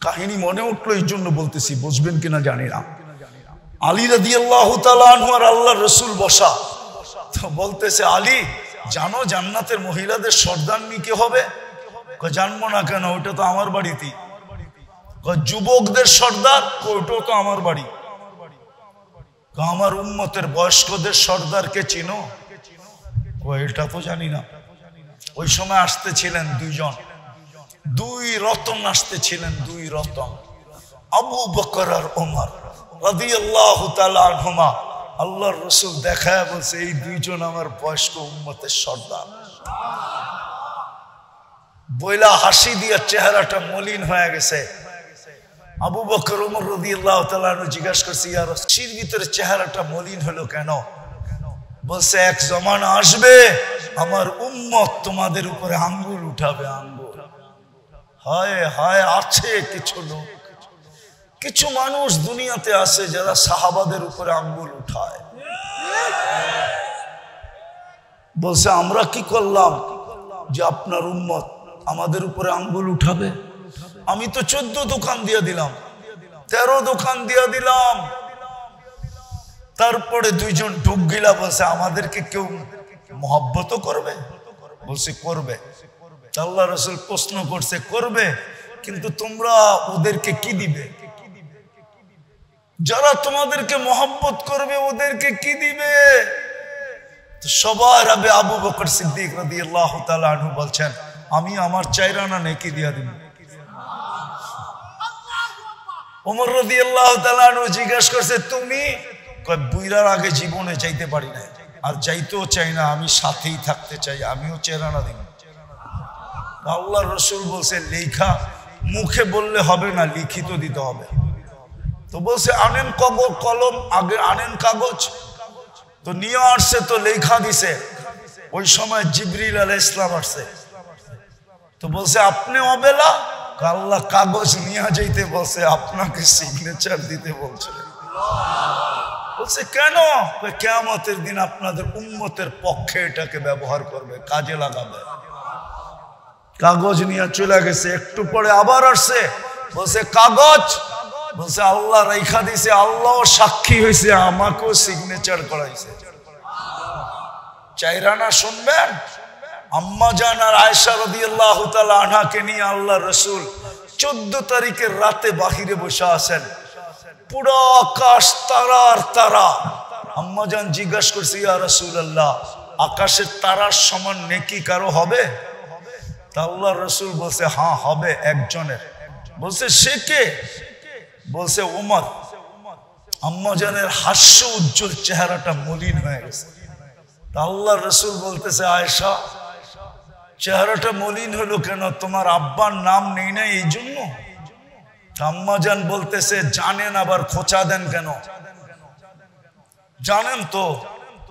Speaker 1: কাহিনী মনে উঠলো, এই জন্য বলতেছি, বুঝবেন কিনা জানি না। আলী রাদিয়াল্লাহু তাআলা আনহু আর আল্লাহর রাসূল বসা, তো বলতেছে, আলী জানো জান্নাতের মহিলাদের সর্দারনি কে হবে? জানবো না কেন, ওটা তো আমার বাড়িতেই। যুবকদের সর্দার, ওটাও তো আমার বাড়ি। আমার উম্মতের বয়স্কদের সর্দারকে চিনো? এটা তো জানি না। ওই সময় আসতেছিলেন দুইজন, দুই রতন আসতেছিলেন, দুই রতন, আবু বকর আর ওমর রাদিয়াল্লাহু তাআলা আনহুমা। আল্লাহর রাসূল দেখায় বলছে, এই দুইজন আমার বয়স্ক উম্মতের সর্দার। বইলা হাসি দিয়া চেহারাটা মলিন হয়ে গেছে। আবু বকর ওমর রাদিয়াল্লাহু তাআলা আনহু জিজ্ঞাসা করছে, ইয়া রাসূল, ভিতরে চেহারাটা মলিন হলো কেন? বলছে, এক জমানা আসবে আমার উম্মত তোমাদের উপরে আঙ্গুল উঠাবে, আঙ্গুল। হায় হায়, আছে কিছু লোক, কিছু মানুষ দুনিয়াতে আছে যারা সাহাবাদের উপরে আঙ্গুল উঠায়। বলছে আমরা কি করলাম যে আপনার উম্মত আমাদের উপরে আঙ্গুল উঠাবে? আমি তো 14 দোকান দিয়ে দিলাম, 13 দোকান দিয়ে দিলাম। তারপরে দুইজন ঢুক গিলা বলছে আমাদেরকে কেউ মহব্বত করবে? বলছে করবে। আল্লাহ রাসূল প্রশ্ন করছে করবে, কিন্তু তোমরা ওদেরকে কি দিবে? যারা তোমাদেরকে মহব্বত করবে ওদেরকে কি দিবে? সবার আগে আবু বকর সিদ্দিক রাদিয়াল্লাহু তাআলা আনহু বলছেন আমি আমার 4 আনা নেকি দিয়া দিব। ওমর রাদিয়াল্লাহু তাআলা আনহু জিজ্ঞাসা করছে তুমি? কয় বুইরার আগে জীবনে যাইতে পারি না, আর যাইতেও চাই না, আমি সাথেই থাকতে চাই, আমিও 4 আনা দিব। আল্লাহর রাসূল বলছে লেখা মুখে বললে হবে না, লিখিত দিতে হবে। তো বলছে আনেন কলম, আগে আনেন কাগজ। তো নিয়ে আসছে, তো লেখা দিছে। ওই সময় জিবরিল আলাইহিস সালাম আসছে। তো বলছে আপনি অবেলা? আল্লাহ কাগজ নিয়ে যাইতে বলছে, আপনাকে সিগনেচার দিতে বলছে। বলছে কেন? কিয়ামতের দিন আপনাদের উম্মতের পক্ষে এটাকে ব্যবহার করবে, কাজে লাগাবে। কাগজ নিয়ে চলে গেছে। একটু পরে আবার আসছে, বলছে কাগজ? বলছে আল্লাহ রেখা দিছে, আল্লাহ সাক্ষী হয়েছে, আমাকেও সিগনেচার করাইছে। 4 আনা শুনবেন? আম্মা জান আর আয়েশা রাদিয়াল্লাহু তাআলা আনহাকে নিয়ে আল্লাহ রাসূল 14 তারিখের রাতে বাহিরে বসে আছেন। পুরো আকাশ তারা আর তারা। আম্মা জান জিজ্ঞাসা করছে ইয়া রাসূলুল্লাহ আকাশের তারার সমান নেকি কারো হবে? তা আল্লাহ রাসূল বলছে হ্যাঁ হবে একজনের। বলছে সে কে? বলছে ওমর। আম্মা জানের হাস্য উজ্জ্বল চেহারাটা মলিন হয়ে গেছে। তা আল্লাহ রাসূল বলতেছে আয়েশা চেহারাটা মলিন হলো কেন? তোমার আব্বার নাম নেই না এই জন্য? আম্মা জান বলতেছে জানেন আবার খোঁচা দেন কেন? জানেন তো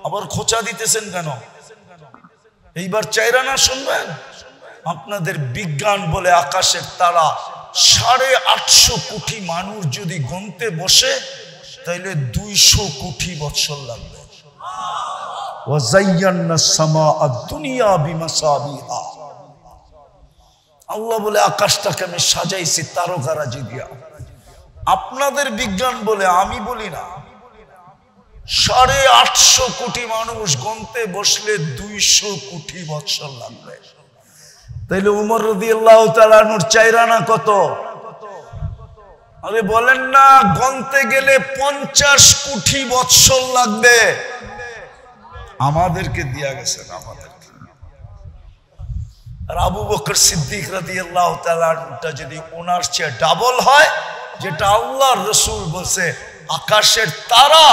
Speaker 1: আবার খোঁচা দিতেছেন কেন? এইবার 4 আনা শুনবেন? আপনাদের বিজ্ঞান বলে আকাশের তারা 850 কোটি মানুষ যদি গুনতে বসে তাইলে 200 কোটি বছর লাগবে। আল্লাহ বলে আকাশটাকে আমি সাজাইছি তারকারাজি দিয়া। আপনাদের বিজ্ঞান বলে, আমি বলি না। 850 কোটি মানুষ গুনতে বসলে 200 কোটি বছর লাগবে। তাইলে উমর রাদিয়াল্লাহু তাআলা আনহুর 4 আনা কত? আরে বলেন না, গুনতে গেলে 50 কোটি বছর লাগবে। আমাদেরকে দিয়া গেছেন আমাদেরকে। আর আবু বকর সিদ্দিক রাদিয়াল্লাহু তাআলা আনহুটা যদি ওনার চেয়ে ডাবল হয়, যেটা আল্লাহর রাসূল বলছে আকাশের তারা।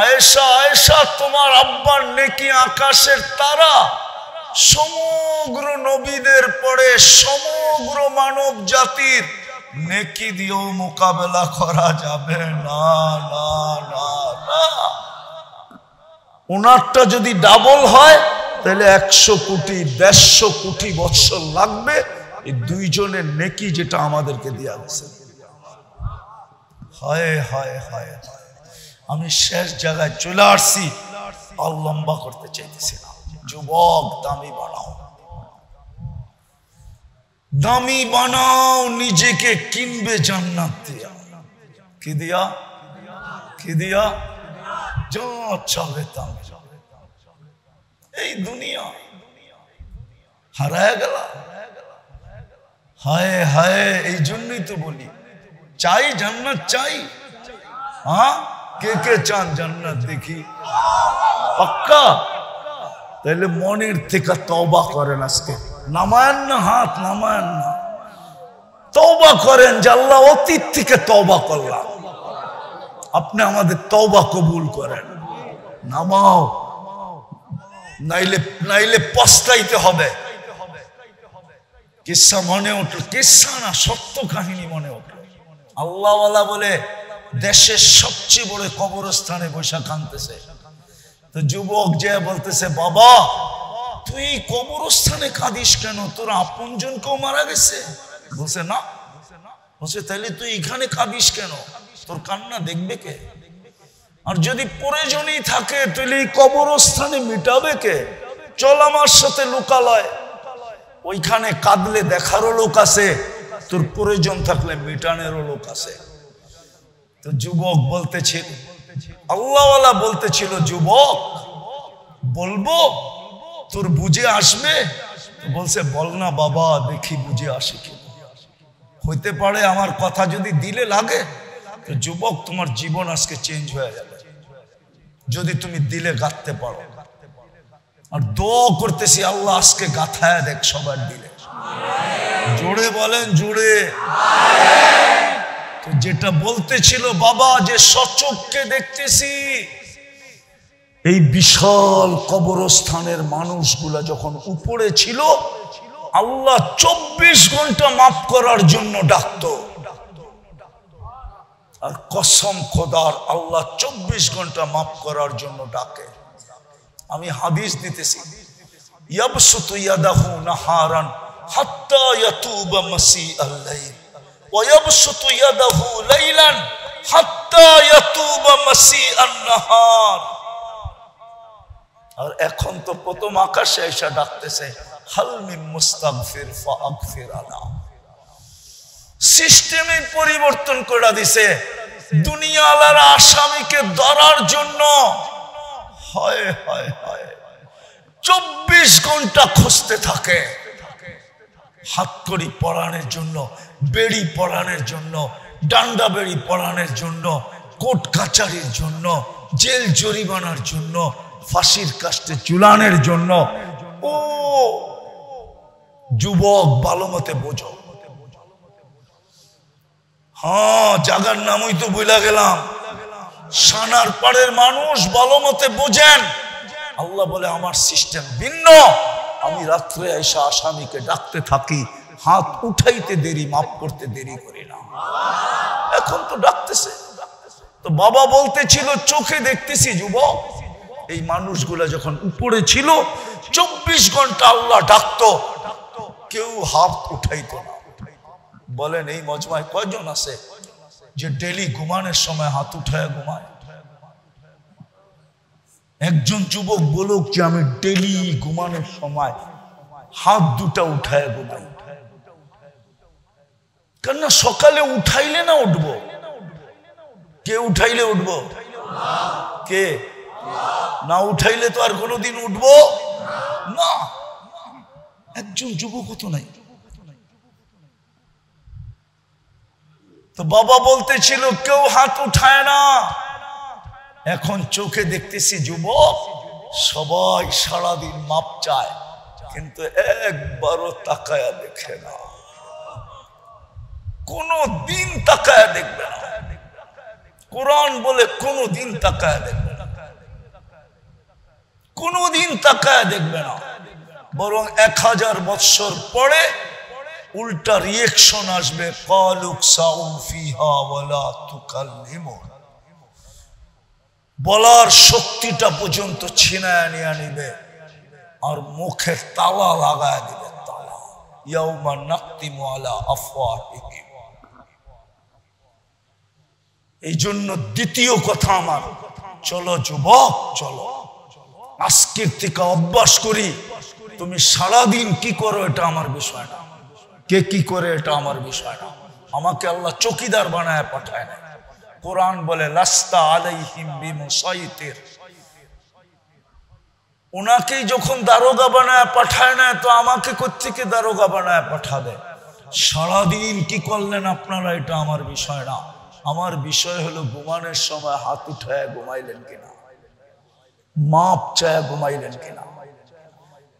Speaker 1: আয়েশা আয়েশা তোমার আব্বার নেকি আকাশের তারা। সমগ্র নবীদের পরে সমগ্র মানব জাতির নেকি দিয়েও মোকাবেলা করা যাবে না, না না না। ওনারটা যদি ডাবল হয় তাহলে 100 কোটি 150 কোটি বছর লাগবে এই দুইজনের নেকি যেটা আমাদেরকে দেয়া হয়েছে। হায় হায় হায়, আমি শেষ জায়গায় চলে আসছি, আর লম্বা করতে চাইতেছি না। যুবক দামি বানাও, দামি বানাও, নিজেকে কিনবে জান্নাত দিয়া। কি দিয়া? কি দিয়া? যা চাবে তা। এই দুনিয়া হারায় গেল। হায় হায়, এই জন্যই তো বলি চাই জান্নাত চাই। হ্যাঁ, কে কে চান জান্নাত? দেখি পাক্কা। তাহলে মনের থেকে তওবা করেন। আজকে নামায়েন না, হাত নামায়েন না, তওবা করেন যে আল্লাহ অতীত থেকে তওবা করলাম, আপনি আমাদের তওবা কবুল করেন। নামাও, নাইলে নাইলে পস্তাইতে হবে। কিসসা মনে উঠল, কিসসা না সত্য কাহিনী মনে উঠল। আল্লাহওয়ালা বলে দেশের সবচেয়ে বড় কবরস্থানে বৈশা কাঁদতেছে। তো যুবক যে বলতেছে বাবা তুই কবরস্থানে কাঁদিস কেন? তোর আপনজন কেউ মারা গেছে? বলছে না। বলছে তাহলে তুই এখানে কাঁদিস কেন? তোর কান্না দেখবে কে? আর যদি প্রয়োজনই থাকে তাহলে এই কবরস্থানে মিটাবে কে? চল আমার সাথে লোকালয়, ওইখানে কাঁদলে দেখারও লোক আছে, তোর প্রয়োজন থাকলে মিটানেরও লোক আছে। তো যুবক বলতেছিল, আল্লাহওয়ালা বলতেছিল, যুবক বলবো তোর বুঝে আসবে? বলছে বল না বাবা, দেখি বুঝে আসে কি। হইতে পারে আমার কথা যদি দিলে লাগে তো যুবক তোমার জীবন আজকে চেঞ্জ হয়ে যাবে, যদি তুমি দিলে গাঁথতে পারো। আর দোয়া করতেছি আল্লাহ আজকে গাঁথায় দেখ সবার দিলে। জোরে বলেন, জোরে। তো যেটা বলতেছিল বাবা, যে সচক্ষে দেখতেছি এই বিশাল কবরস্থানের মানুষগুলা যখন উপরে ছিল, আল্লাহ 24 ঘন্টা মাফ করার জন্য ডাকতো। আর কসম খোদার, আল্লাহ 24 ঘন্টা মাফ করার জন্য ডাকে। আমি হাদিস দিতেছি, ইয়াবসুতু ইয়াদাহু নাহারান হাত্তা ইয়াতুবা মাসিআল লাইল ওয়া ইয়াবসুতু ইয়াদাহু লাইলান হাত্তা ইয়াতুবা মাসিআন নাহার। আর এখন তো প্রথম আকাশে এসে ডাকতেছে, হাল মিন মুস্তাগফির ফাগফির আলা। সিস্টেমে পরিবর্তন করে দিছে, দুনিয়া আলারা আসামিকে ধরার জন্য হয় হয় হয় 24 ঘন্টা খুঁজতে থাকে, হাতকড়ি পরানোর জন্য, বেড়ি পরানোর জন্য, ডান্ডা বেড়ি পরানোর জন্য, কোর্ট কাচারির জন্য, জেল জরিমানার জন্য, ফাঁসির কাস্টে ঝুলানোর জন্য। ও যুবক ভালো মতে বোঝো। হ্যাঁ, জাগার নামই তো বইলা গেলাম। সানার পাড়ের মানুষ ভালো মতে বোঝেন, আল্লাহ বলে আমার সিস্টেম ভিন্ন। আমি রাত্রে এসে আসামিকে ডাকতে থাকি, হাত উঠাইতে দেরি, মাফ করতে দেরি করি না। এখন তো ডাকতেছে। তো বাবা বলতেছিল চোখে দেখতেছি যুবক, এই মানুষগুলা যখন উপরে ছিল 24 ঘন্টা আল্লাহ ডাকতো, কেউ হাত উঠাইতো না। বলেন এই মজমায় কয়জন আছে যে ডেলি ঘুমানোর সময় হাত উঠায় ঘুমায়? একজন যুবক বলুক যে আমি ডেলি ঘুমানোর সময় হাত দুটা উঠায় ঘুমাই। কেননা সকালে উঠাইলে না উঠবো? কে উঠাইলে উঠবো? কে? না উঠাইলে তো আর কোনোদিন উঠবো না। একজন যুবক তো নাই। তো বাবা বলতেছিল কেউ হাত উঠায় না। এখন চোখে দেখতেছি যুবক সবাই সারাদিন মাপ চায়, কিন্তু একবারও তাকায়া দেখে না, কোনো দিন তাকায়া দেখবে না। কোরআন বলে কোনো দিন তাকায়া দেখবে না, কোনো দিন তাকায়া দেখবে না। বরং 1000 বৎসর পরে উল্টা রিয়েকশন আসবে, কালুক সাউ ফিহা ওয়ালা তুকাল্লিমুন। বলার শক্তিটা পর্যন্ত ছিনায় নিয়ে নিবে আর মুখে তালা লাগায় দিবে, তালা। ইয়াউমা নাকতিমু আলা আফওয়াহিহিম। এই জন্য দ্বিতীয় কথা আমার, চলো যুবক চলো, আজকের থেকে অভ্যাস করি। তুমি সারাদিন কি করো এটা আমার বিষয় না, কে কি করে এটা আমার বিষয় না। আমাকে আল্লাহ চৌকিদার বানায় পাঠায় না। কোরআন বলে লাস্তা আলাইহিম বিমুসাইতির। ওনাকেই যখন দারোগা বানায় পাঠায় না, তো আমাকে কোত্থেকে দারোগা বানায় পাঠাবে? সারাদিন কি করলেন আপনারা এটা আমার বিষয় না। আমার বিষয় হলো ঘুমানোর সময় হাত উঠায় ঘুমাইলেন কিনা, মাপ চায় ঘুমাইলেন কিনা।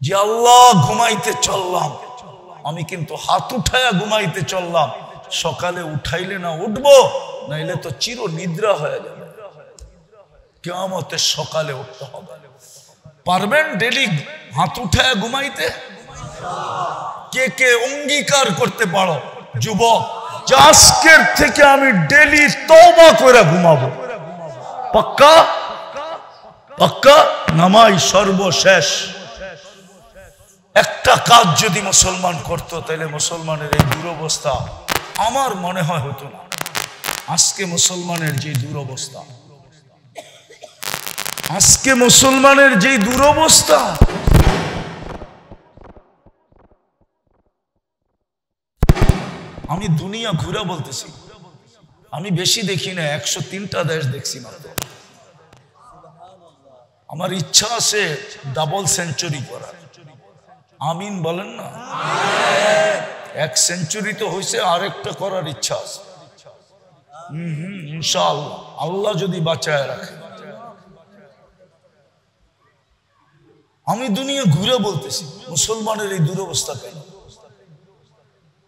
Speaker 1: যে আল্লাহ ঘুমাইতে চললাম, আমি কিন্তু হাত উঠায়া ঘুমাইতে চললাম, সকালে উঠাইলে না উঠবো, নাইলে তো চির নিদ্রা হয়ে যাবে। কিয়ামতের সকালে উঠতে হবে। পারবেন ডেলি হাত উঠায়া ঘুমাইতে? কে কে অঙ্গীকার করতে পারো যুবক যে আজকের থেকে আমি ডেলি তওবা করে ঘুমাবো? পাক্কা? পাক্কা? নামাই সর্বশেষ। একটা কাজ যদি মুসলমান করতো, তাহলে মুসলমানের এই দুরবস্থা আমার মনে হয় হতো না। আজকে মুসলমানের যে দুরবস্থা, আজকে মুসলমানের যে দুরবস্থা, আমি দুনিয়া ঘুরে বলতেছি, আমি বেশি দেখি না, 103টা দেশ দেখছি মাত্র। আমার ইচ্ছা আছে ডাবল সেঞ্চুরি করার। আমিন বলেন না? 1 সেঞ্চুরি তো হয়েছে, আরেকটা করার ইচ্ছা আছে। ইনশাআল্লাহ, আল্লাহ যদি বাঁচায় রাখে। আমি দুনিয়া ঘুরে বলতেছি, মুসলমানের এই দুরবস্থা কেন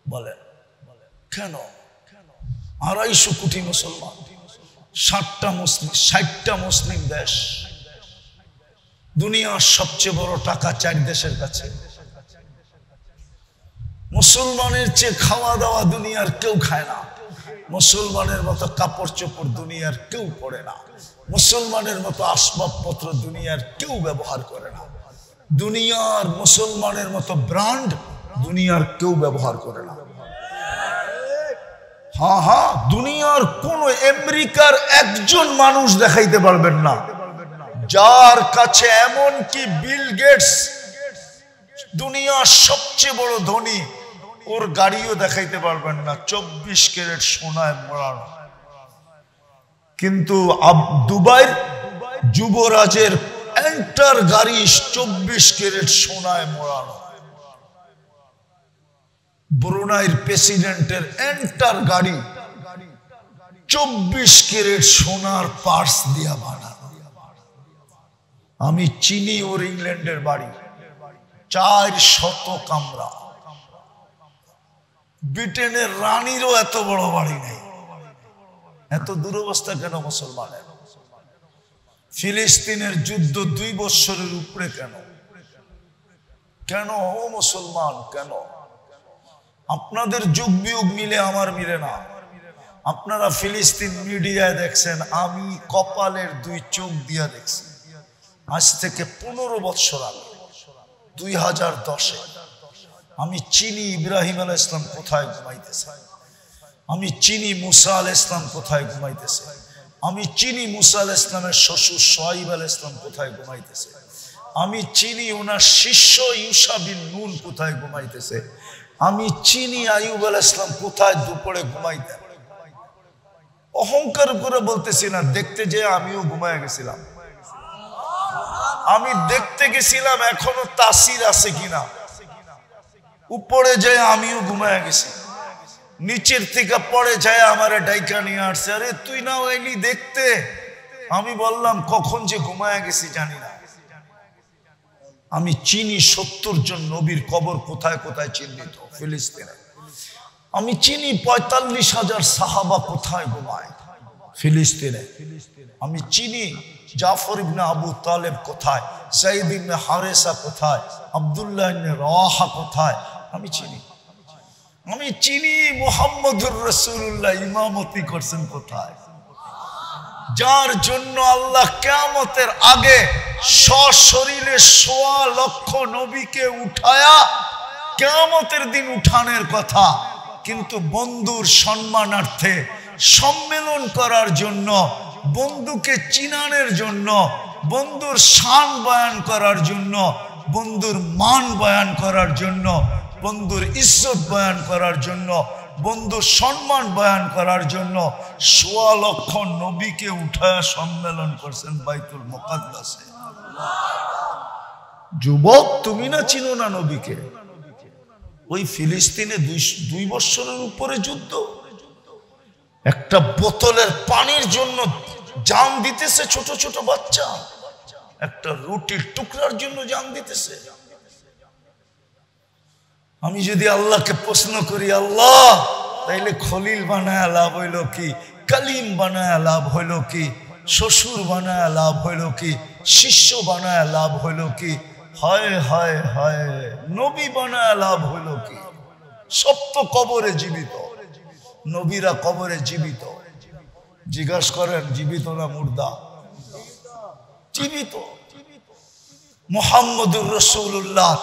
Speaker 1: বলেন? কেন? 250 কোটি মুসলমান, 60টা মুসলিম দেশ, দুনিয়ার সবচেয়ে বড় টাকা 4 দেশের কাছে। মুসলমানের চেয়ে খাওয়া দাওয়া দুনিয়ার কেউ খায় না, মুসলমানের মতো কাপড় চোপড় দুনিয়ার কেউ পরে না, মুসলমানের মতো আসবাবপত্র দুনিয়ার কেউ ব্যবহার করে না, দুনিয়ার মুসলমানের মতো ব্র্যান্ড দুনিয়ার কেউ ব্যবহার করে না। হ্যাঁ, দুনিয়ার কোন আমেরিকার একজন মানুষ দেখাইতে পারবেন না যার কাছে, এমনকি বিল গেটস দুনিয়ার সবচেয়ে বড় ধনী, ওর গাড়িও দেখাইতে পারবেন না 24 ক্যারেট সোনায় মোড়ানো। কিন্তু দুবাইয়ের যুবরাজের এন্টার গাড়ি 24 ক্যারেট সোনায় মোড়ানো। ব্রুনাইয়ের প্রেসিডেন্টের এন্টার গাড়ি 24 ক্যারেট সোনার পার্স দিয়া বানানো। আমি চিনি ওর ইংল্যান্ডের বাড়ি 400 কামরা। ব্রিটেনের রানীরও এত বড় বাড়ি নেই। এত দুরবস্থা কেন মুসলমানের? ফিলিস্তিনের যুদ্ধ 2 বছরের উপরে কেন? কেন ও মুসলমান কেন? আপনাদের যুগ বিয়োগ মিলে আমার মিলে না। আপনারা ফিলিস্তিন মিডিয়ায় দেখছেন, আমি কপালের 2 চোখ দিয়া দেখছি। আজ থেকে 15 বছর আগে 2010-এ আমি চিনি ইব্রাহিম আলাইহিস সালাম কোথায় ঘুমাইতেছে, আমি চিনি মুসা আলাইহিস সালাম কোথায় ঘুমাইতেছে, আমি চিনি মুসা আলাইহিস সালামের শ্বশুর শুআয়ব আলাইহিস সালাম কোথায় ঘুমাইতেছে, আমি চিনি ওনার শিষ্য ইউশা বিন নুন কোথায় ঘুমাইতেছে, আমি চিনি আইয়ুব আলাইহিস সালাম কোথায় দুপুরে ঘুমাইতেন। অহংকার করে বলতেছি না, দেখতে যেয়ে আমিও ঘুমায় গেছিলাম। আমি দেখতে গেছিলাম এখনো তাসির আছে কিনা, উপরে যায় আমিও ঘুমায় গেছি। নিচের থেকে পরে যায় আমারে ডাইকা নিয়ে আসছে, আরে তুই না এলি দেখতে। আমি বললাম কখন যে ঘুমায় গেছি জানি না। আমি চিনি 70 জন নবীর কবর কোথায় কোথায় চিহ্নিত ফিলিস্তিনে। আমি চিনি 45,000 সাহাবা কোথায় ঘুমায় ফিলিস্তিনে। আমি চিনি জাফর ইবনে আবু তালেব কোথায়, সাইদ ইবনে হারেসা কোথায়, আব্দুল্লাহ ইবনে রাওয়াহা কোথায়, আমি চিনি। আমি চিনি মুহাম্মদুর রাসূলুল্লাহ ইমামতি করছেন কোথায়, যার জন্য আল্লাহ কিয়ামতের আগে সশরীরে 1.25 লক্ষ নবীকে উঠায়া কিয়ামতের দিন উঠানের কথা, কিন্তু বন্ধুর সম্মানার্থে সম্মেলন করার জন্য, বন্ধুকে চিনানোর জন্য, বন্ধুর শান বয়ান করার জন্য, বন্ধুর মান বয়ান করার জন্য, বন্ধুর ইজ্জত বয়ান করার জন্য, বন্ধুর সম্মান বয়ান করার জন্য 1.25 লক্ষ নবীকে উঠায়া সম্মেলন করছেন বাইতুল মুকাদ্দাসে। যুবক, তুমি না চিনো না নবীকে? ওই ফিলিস্তিনে 2 বছরের উপরে যুদ্ধ, একটা বোতলের পানির জন্য জান দিতেছে ছোট ছোট বাচ্চা, একটা রুটির টুকরার জন্য জান দিতেছে। আমি যদি আল্লাহকে প্রশ্ন করি, আল্লাহ তাইলে খলিল বানায় লাভ হইল কি, কালিম বানায় লাভ হইল কি, শ্বশুর বানায় লাভ হইল কি, শিষ্য বানায় লাভ হইল কি, হায় হায় হায় নবী বানায় লাভ হইল কি? সব তো কবরে জীবিত, নবীরা কবরে জীবিত। জিজ্ঞাসা করেন জীবিত না মুর্দা? জীবিত। মুহাম্মদুর রাসূলুল্লাহ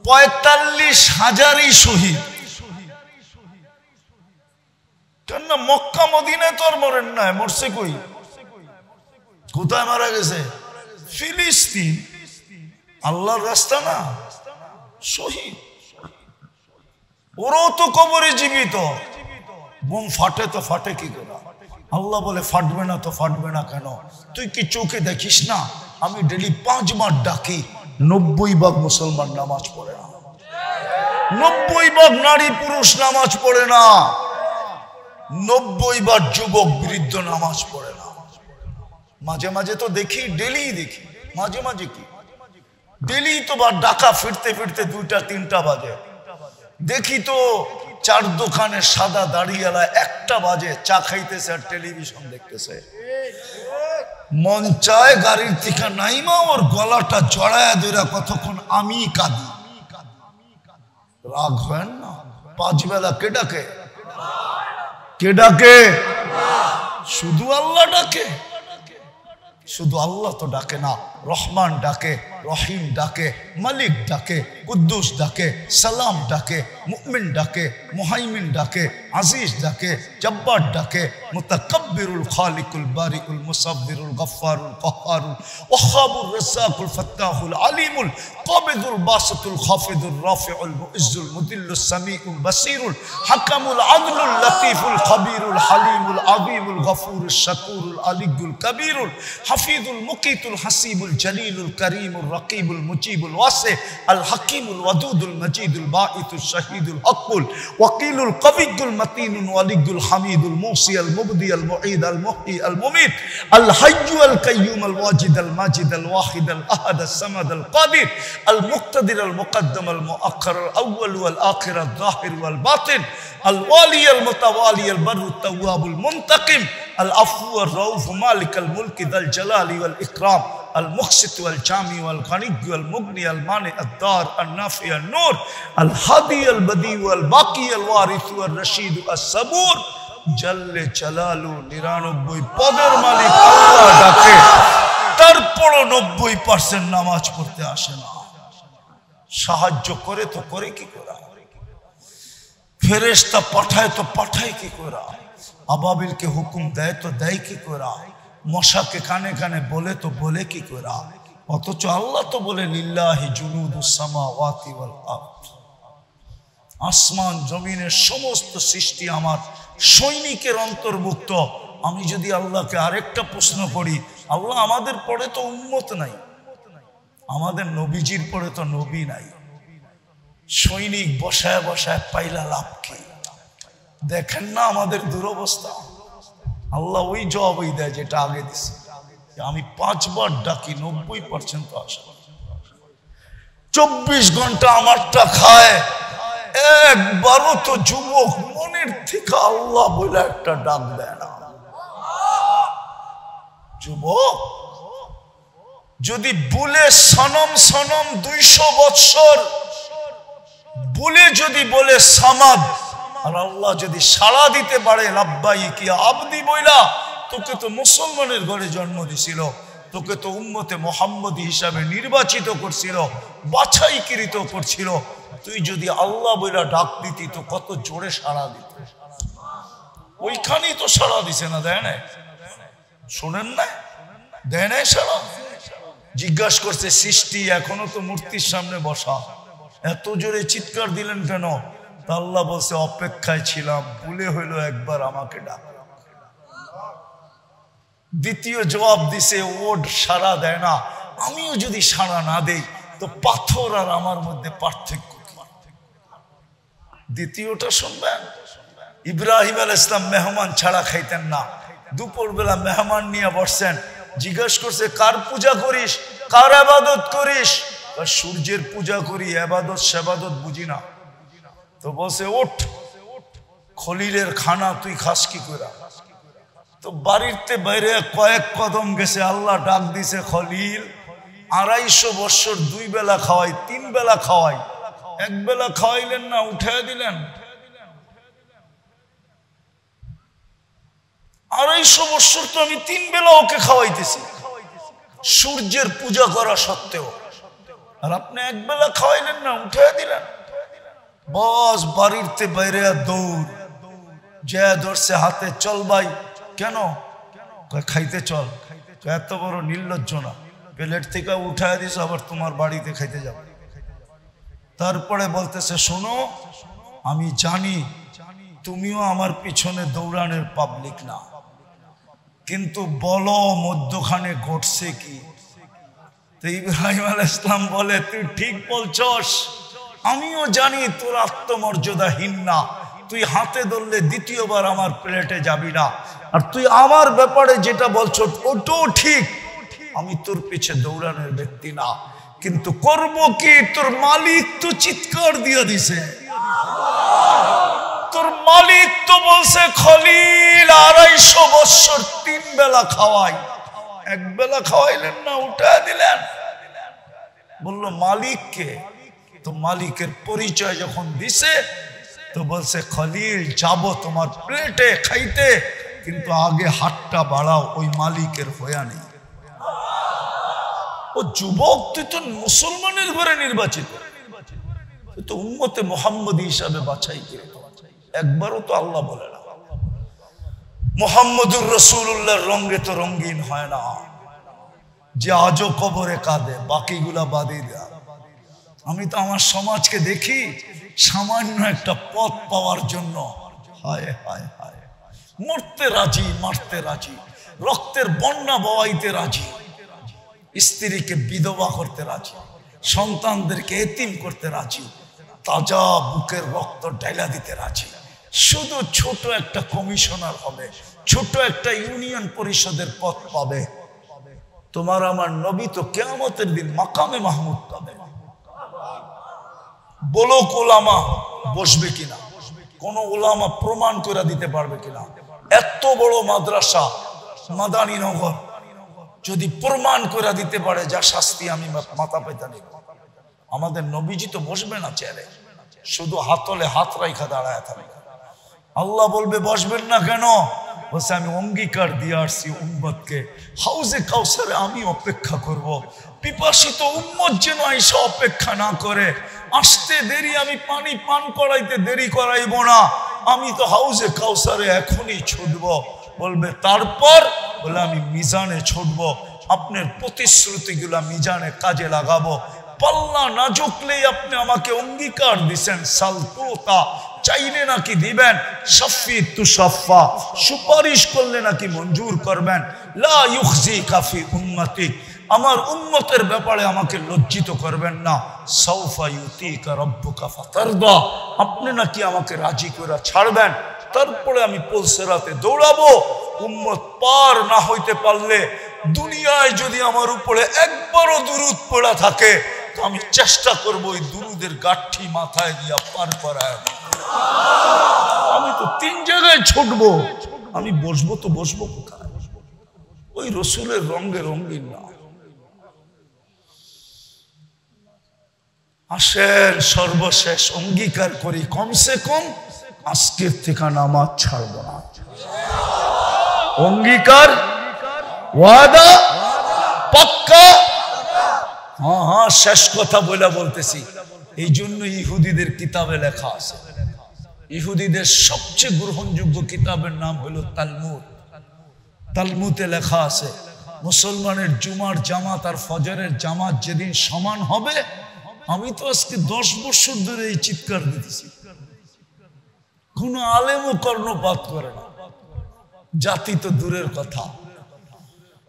Speaker 1: 45,000ই শহীদ। কেন মক্কা মদিনায় তো আর মরেন নাই, মরছে কই? কোথায় মারা গেছে? ফিলিস্তিন। আল্লাহর রাস্তা না, শহীদ। ওরাও তো কবরে জীবিত। বোম ফাটে তো ফাটে কি করে? আল্লাহ বলে ফাটবে না তো ফাটবে না কেন? তুই কি চোখে দেখিস না? আমি ডেলি 5 বার ডাকি, 90% মুসলমান নামাজ পড়ে না, 90% নারী পুরুষ নামাজ পড়ে না, 90% যুবক বৃদ্ধ নামাজ পড়ে না। মাঝে মাঝে তো দেখি, ডেলি দেখি, মাঝে মাঝে কি ডেলি তো বা ডাকা ফিরতে ফিরতে 2টা 3টা বাজে। দেখি তো 4 দোকানে সাদা দাড়িওয়ালা 1টা বাজে চা খাইতেছে আর টেলিভিশন দেখতেছে। মন চায় গাড়ির থেকে নাইমা ওর গলাটা জড়ায় ধরে কতক্ষণ আমি কাঁদি। রাগ হয় না? 5 বেলা কে ডাকে? কে ডাকে? শুধু আল্লাহ ডাকে? শুধু আল্লাহ তো ডাকে না, রহমান ডাকে, রহিম ডাকে, মালিক ডাকে, কুদ্দুস ডাকে, সালাম ডাকে, মুমিন ডাকে, মুহাইমিন ডাকে, আজিজ ডাকে, জব্বার ডাকে, মুতাকাব্বিরুল খালিকুল বারিউল মুসাব্বিরুল গফফারুল কহ্হারুল ওয়াহাবুর রাজ্জাকুল ফাত্তাহুল আলিমুল কাবিদুল বাসিতুল খাফিদুর রাফিউল মুইজ্জুল মুদিল্লুস সামিউল বাসিরুল হাকামুল আদলুল লতীফুল খবীরুল হালিমুল আযীমুল গফুরুশ শাকুরুল আলিয়ুল কবীরুল হাফিজুল মুকিতুল হাসিবুল জলিলুল করিমুল রকিবুল মুজিবুল ওয়াসি আল হাকিমুল ওয়াদুদুল মজিদুল বাঈতুল শাহীদুল হকুল ওয়াকিলুল কবিয়ুল মতিনুল ওয়ালিয়ুল হামিদুল মুসি আল মুবদি আল মুঈদ আল মুহয়ি আল মুমীত আল হাইয়্যু আল কাইয়্যুম আল ওয়াজিদ আল মাজিদ আল ওয়াহিদ আল আহাদ আল সামাদ আল কাদির আল মুক্তাদির আল মুকদ্দম আল মুআক্খার আল আউয়াল ওয়াল আখির আল যাহির ওয়াল বাতিন আল ওয়ালি আল মুতাওয়ালি আল বাররু তাওয়াবুল মুনতাকিম আল আফু আর রাউফ মালিক আল মুলক যাল জালালি ওয়াল ইকরাম আল মুহসিত ওয়াল জামি ওয়াল গনি ওয়াল মুগনি আল মানি আদ দার আল নাফি আল নূর আল হাদি আল বদি ওয়াল বাকি আল ওয়ারিস ওয়াল রশিদ আস সাবুর জাল্লে জালালু 99 পদের মালিক আল্লাহ ডাকে, তারপরও 90% নামাজ পড়তে আসে না। সাহায্য করে তো করে কি করে? ফেরেশতা পাঠায় তো পাঠায় কি করে? আবাবিলকে হুকুম দেয় তো দেয় কি করে? মশাকে কানে কানে বলে তো বলে কি করে? অথচ আল্লাহ তো বলে লিল্লাহি জুনুদুস সামাওয়াতি ওয়াল আরদ, আসমান জমিনের সমস্ত সৃষ্টি আমার সৈনিকের অন্তর্ভুক্ত। আমি যদি আল্লাহকে আরেকটা প্রশ্ন করি, আল্লাহ আমাদের পরে তো উম্মত নাই, আমাদের নবীজির পরে তো নবী নাই, সৈনিক বসায় বসায় পাইলা লাভ কি? দেখেন না আমাদের দুরবস্থা। আল্লাহ ওই জবাবই দেয় যেটা আগে দিছে, আমি 5 বার ডাকি 90% আসে। 24 ঘন্টা আমারটা খায়, একবারও তো যুবক মনের থেকে আল্লাহ বলে একটা ডাক দেয় না। যুবক যদি বলে সনম সনম 200 বৎসর বলে যদি বলে সামাদ, আর আল্লাহ যদি সাড়া দিতে পারে লাব্বাইক ইয়া আবদি বইলা, তোকে তো মুসলমানের ঘরে জন্ম দিছিল, তোকে তো উম্মতে মুহাম্মদী হিসাবে নির্বাচিত করছিল, বাছাইকৃত করছিল। তুই যদি আল্লাহ বইলা ডাক দিতি তো কত জোরে সাড়া দিত। ওইখানেই তো সাড়া দিছে না, দেয় নাই? শোনেন না, দেয় নাই সাড়া? জিজ্ঞাসা করছে সৃষ্টি এখনো তো মূর্তির সামনে বসা, এত জোরে চিৎকার দিলেন কেন? তা আল্লাহ বলছে অপেক্ষায় ছিলাম, ভুলে হইল একবার আমাকে ডাক। দ্বিতীয় জবাব দিছে ওট সাড়া দেয় না, আমিও যদি সাড়া না দেই তো পাথর আর আমার মধ্যে পার্থক্য কি? দ্বিতীয়টা শুনবেন। ইব্রাহিম আলাইহিস সালাম মেহমান ছাড়া খাইতেন না। দুপুরবেলা মেহমান নিয়ে বসছেন, জিজ্ঞাসা করছে কার পূজা করিস, কার ইবাদত করিস? সূর্যের পূজা করি, ইবাদত সেবাদত বুঝি না। তো বলছে ওঠ, খলিলের খানা তুই খাস কি করে? তো বাড়িতে বাইরে কয়েক কদম গেছে, আল্লাহ ডাক দিছে খলিল 250 বছর 2 বেলা খাওয়াই, 3 বেলা খাওয়াই, 1 বেলা খাওয়াইলেন না, উঠে দিলেন। 250 বছর তো আমি 3 বেলা ওকে খাওয়াইতেছি সূর্যের পূজা করা সত্ত্বেও, আর আপনি 1 বেলা খাওয়াইলেন না, উঠে দিলেন। বস বাড়িতে বাইরে দৌড়, যে ধরছে হাতে, চল ভাই। কেন? খাইতে চল। এত বড় নির্লজ্জ না, প্লেট থেকে উঠায় দিস আবার তোমার বাড়িতে খাইতে যাবে। তারপরে বলতেছে, শোনো আমি জানি তুমিও আমার পিছনে দৌড়ানোর পাবলিক না, কিন্তু বলো মধ্যখানে ঘটছে কি? তো ইব্রাহিম আলাইহিস সালাম বলে, তুই ঠিক বলছস, আমিও জানি তোর আত্মমর্যাদাহীন না, তুই হাতে ধরলে দ্বিতীয়বার আমার প্লেটে যাবি না, আর তুই আমার ব্যাপারে যেটা বলছ ওটাও ঠিক, আমি তোর পিছে দৌড়ানোর ব্যক্তি না, কিন্তু করব কি, তোর মালিক তো চিৎকার দিয়ে দিছে, তোর মালিক তো বলছে খলিল 250 বছর 3 বেলা খাওয়াই, এক বেলা খাওয়াইলেন না, উঠায় দিলেন। বললো মালিককে, তো মালিকের পরিচয় যখন দিছে তো বলছে, খলিল যাব তোমার প্লেটে খাইতে, কিন্তু আগে হাতটা বাড়াও, ওই মালিকের হয়া নেই। ও যুবক, তুই তো মুসলমানের ঘরে নির্বাচিত, তুই তো উম্মতে মুহাম্মদী হিসাবে বাছাই করে, একবারও তো আল্লাহ বলে না মুহাম্মদুর রাসূলুল্লাহর রঙে তো রঙিন হয় না, যে আজও কবরে কাঁদে, বাকিগুলা বাদই দেয়া। আমি তো আমার সমাজকে দেখি সামান্য একটা পথ পাওয়ার জন্য হায় হায় হায় মরতে রাজি, মারতে রাজি, রক্তের বন্যা বওয়াইতে রাজি, স্ত্রীকে বিধবা করতে রাজি, সন্তানদেরকে এতিম করতে রাজি, তাজা বুকের রক্ত ঢাইলা দিতে রাজি, শুধু ছোট একটা কমিশনার হবে, ছোট একটা ইউনিয়ন পরিষদের পদ পাবে। তোমার আমার নবী তো কিয়ামতের দিন মাকামে মাহমুদ পাবে। বলো ওলামা বসবে কিনা, কোন ওলামা প্রমাণ করে দিতে পারবে কিনা? এত বড় মাদ্রাসা মাদানীনগর যদি প্রমাণ করে দিতে পারে, যা শাস্তি আমি মাথা পেতে নিব। আমাদের নবীজি তো বসবে না চেয়ারে, শুধু হাতলে হাত রাইখা দাঁড়ায় থাকবে। আল্লাহ বলবে বসবেন না কেন? বলছে আমি অঙ্গীকার দিয়ে আসছি উম্মতকে, হাউজে কাউসারে আমি অপেক্ষা করব, পিপাসিত উম্মত যেন আইসা অপেক্ষা না করে, আসতে দেরি, আমি পানি পান করাইতে দেরি করাইব না, আমি তো হাউজে কাউসারে এখনই ছুটব। বলবে তারপর? বলে আমি মিজানে ছুটব, আপনার প্রতিশ্রুতিগুলা মিজানে কাজে লাগাবো, পাল্লা না ঝুঁকলেই আপনি আমাকে অঙ্গীকার দিছেন, সালতুতা চাইলে নাকি দিবেন, শাফি তুশাফা সুপারিশ করলে নাকি মঞ্জুর করবেন, লা ইউখজি কাফি উম্মতি আমার উম্মতের ব্যাপারে আমাকে লজ্জিত করবেন না, সাউফা ইউতিকা রাব্বুকা ফাতারদা আপনি নাকি আমাকে রাজি করে ছাড়বেন, তারপরে আমি পুলসিরাতে দৌড়াবো। উম্মত পার না হইতে পারলে, দুনিয়ায় যদি আমার উপরে একবারও দুরূদ পড়া থাকে, তো আমি চেষ্টা করব ওই দুরূদের গাঠি মাথায় দিয়া পার করায়। আমি তো 3 জায়গায় ছুটবো, আমি বসবো তো বসবো কোথায়? ওই রসুলের রঙে রঙিন না। আসেন সর্বশেষ অঙ্গীকার করি, কমসে কম আজকের থেকে নামাজ ছাড়ব না। অঙ্গীকার, ওয়াদা, পাক্কা। হ্যাঁ হ্যাঁ, শেষ কথা বলতেছি, এই জন্য ইহুদিদের কিতাবে লেখা আছে, ইহুদিদের সবচেয়ে গ্রহণযোগ্য কিতাবের নাম হলো তালমুদ। তালমুদে লেখা আছে, মুসলমানের জুমার জামাত আর ফজরের জামাত যেদিন সমান হবে, আমি তো আজকে 10 বছর ধরে এই চিৎকার দিতেছি, কোন আলেমও কর্ণপাত করে না, জাতি তো দূরের কথা।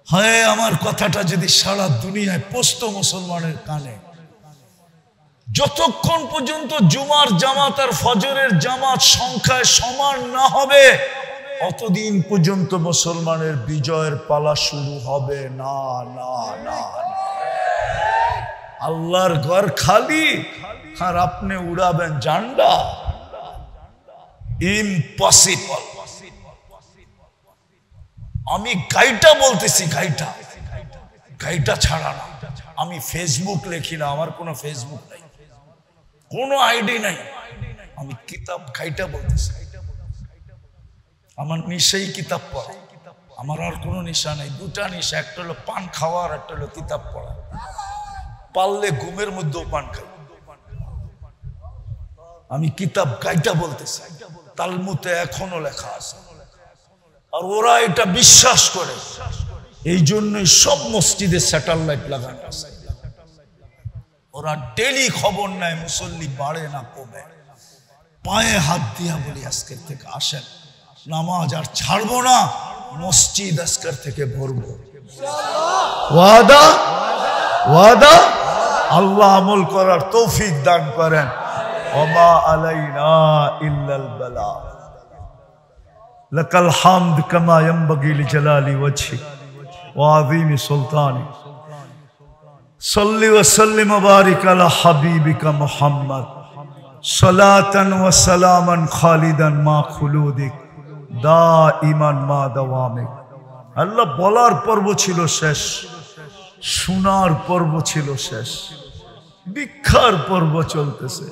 Speaker 1: হয় আমার কথাটা যদি সারা দুনিয়ায় পৌঁছতো মুসলমানের কানে, যতক্ষণ পর্যন্ত জুমার জামাত আর ফজরের জামাত সংখ্যায় সমান না হবে, অতদিন পর্যন্ত মুসলমানের বিজয়ের পালা শুরু হবে না। না না, আল্লাহর ঘর খালি আর আপনি উড়াবেন ঝান্ডা, ইম্পসিবল। আমি গাইটা বলতেছি, গাইটা ছাড়া না। আমি ফেসবুক লেখি না, আমার কোনো ফেসবুক নাই, কোনো আইডি নাই, আমি কিতাব গাইটা বলতেছি। আমার নিশাই কিতাব পড়া, আমার আর কোনো নেশা নেই। 2টা নেশা, একটা হলো পান খাওয়া আর একটা হলো কিতাব পড়া। পারলে ঘুমের মধ্যেও পান খাই। আমি কিতাব গাইটা বলতেছি, তালমুদে এখনো লেখা আছে। আর ওরা এটা বিশ্বাস করে, এই জন্যই সব মসজিদে স্যাটেলাইট লাগানো আছে। ওরা ডেলি খবর নেয় মুসল্লি বাড়ে না কমে। পায়ে হাত দিয়া বলি আজকের থেকে আসেন, নামাজ আর ছাড়বো না, মসজিদ আজকের থেকে ভরবো। ওয়াদা ওয়াদা। আল্লাহ আমল করার তৌফিক দান করেন। ওমা আলাইনা ইল্লাল বালাগ। লাকাল হামদ কামা ইয়ানবাগি লিজালালি ওয়াজহি ওয়া আযীমি সুলতানি। সাল্লি ওয়া সাল্লিম ওয়া বারিক আলা হাবিবিকা মুহাম্মদ সালাতান ওয়া সালামান খালিদান মা খুলুদিক দাইমান মা দাওয়ামিক। আল্লাহ বলার পর্ব ছিল শেষ, শোনার পর্ব ছিল শেষ, ভিক্ষার পর্ব চলতেছে।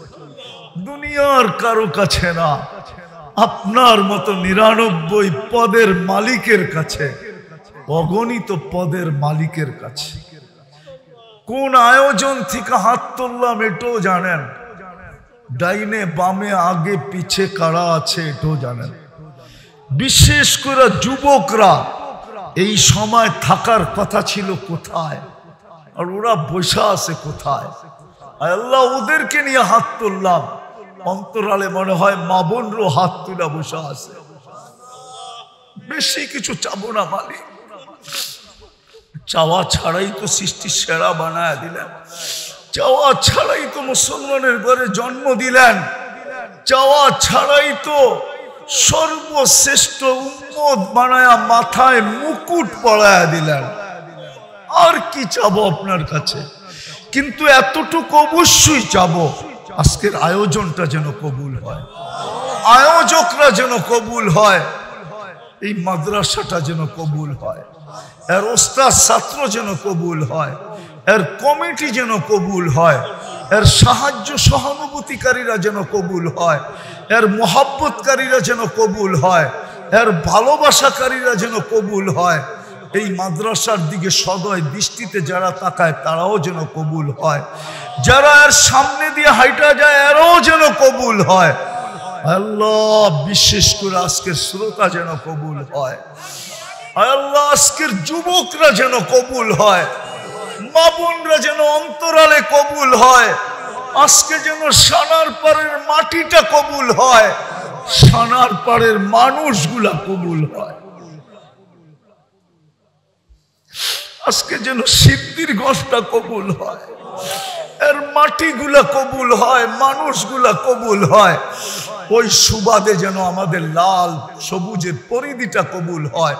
Speaker 1: দুনিয়ার কারো কাছে না, আপনার মতো 99 পদের মালিকের কাছে, অগণিত পদের মালিকের কাছে। কোন আয়োজন থেকে হাত তুললাম এটাও জানেন, ডাইনে বামে আগে পিছে কারা আছে এটাও জানেন। বিশেষ করে যুবকরা এই সময় থাকার কথা ছিল কোথায়, আর ওরা বসে আছে কোথায়? আল্লাহ ওদেরকে নিয়ে হাত তুললাম, অন্তরালে মনে হয় মা বোনরও হাত তুলে বসে আছে। বেশি কিছু চাবো না মালিক, চাওয়া ছাড়াই তো সৃষ্টি সেরা বানায় দিলেন, চাওয়া ছাড়াই তো মুসলমানের ঘরে জন্ম দিলেন, চাওয়া ছাড়াই তো সর্বশ্রেষ্ঠ উম্মত বানায়া মাথায় মুকুট পরায়া দিলেন। আর কি চাবো আপনার কাছে? কিন্তু এতটুকু অবশ্যই চাবো, আজকের আয়োজনটা যেন কবুল হয়, আয়োজকরা যেন কবুল হয়, এই মাদ্রাসাটা যেন কবুল হয়, এর ওস্তাদ ছাত্র যেন কবুল হয়, এর কমিটি যেন কবুল হয়, এর সাহায্য সহানুভূতিকারীরা যেন কবুল হয়, এর মোহাব্বতকারীরা যেন কবুল হয়, এর ভালোবাসাকারীরা যেন কবুল হয়। এই মাদ্রাসার দিকে সদয় দৃষ্টিতে যারা তাকায় তারাও যেন কবুল হয়, যারা এর সামনে দিয়ে হাইটা যায় এরাও যেন কবুল হয়। আল্লাহ বিশেষ করে আজকের শ্রোতা যেন কবুল হয়, আল্লাহ আজকের যুবকরা যেন কবুল হয়, মা বোনরা যেন অন্তরালে কবুল হয়, আজকে যেন সানার পাড়ের মাটিটা কবুল হয়, সানার পাড়ের মানুষগুলা কবুল হয়, আজকে যেন সিদ্ধির গছটা কবুল হয়, এর মাটিগুলা কবুল হয়, মানুষগুলা কবুল হয়। ওই সুবাদে যেন আমাদের লাল সবুজের পরিধিটা কবুল হয়,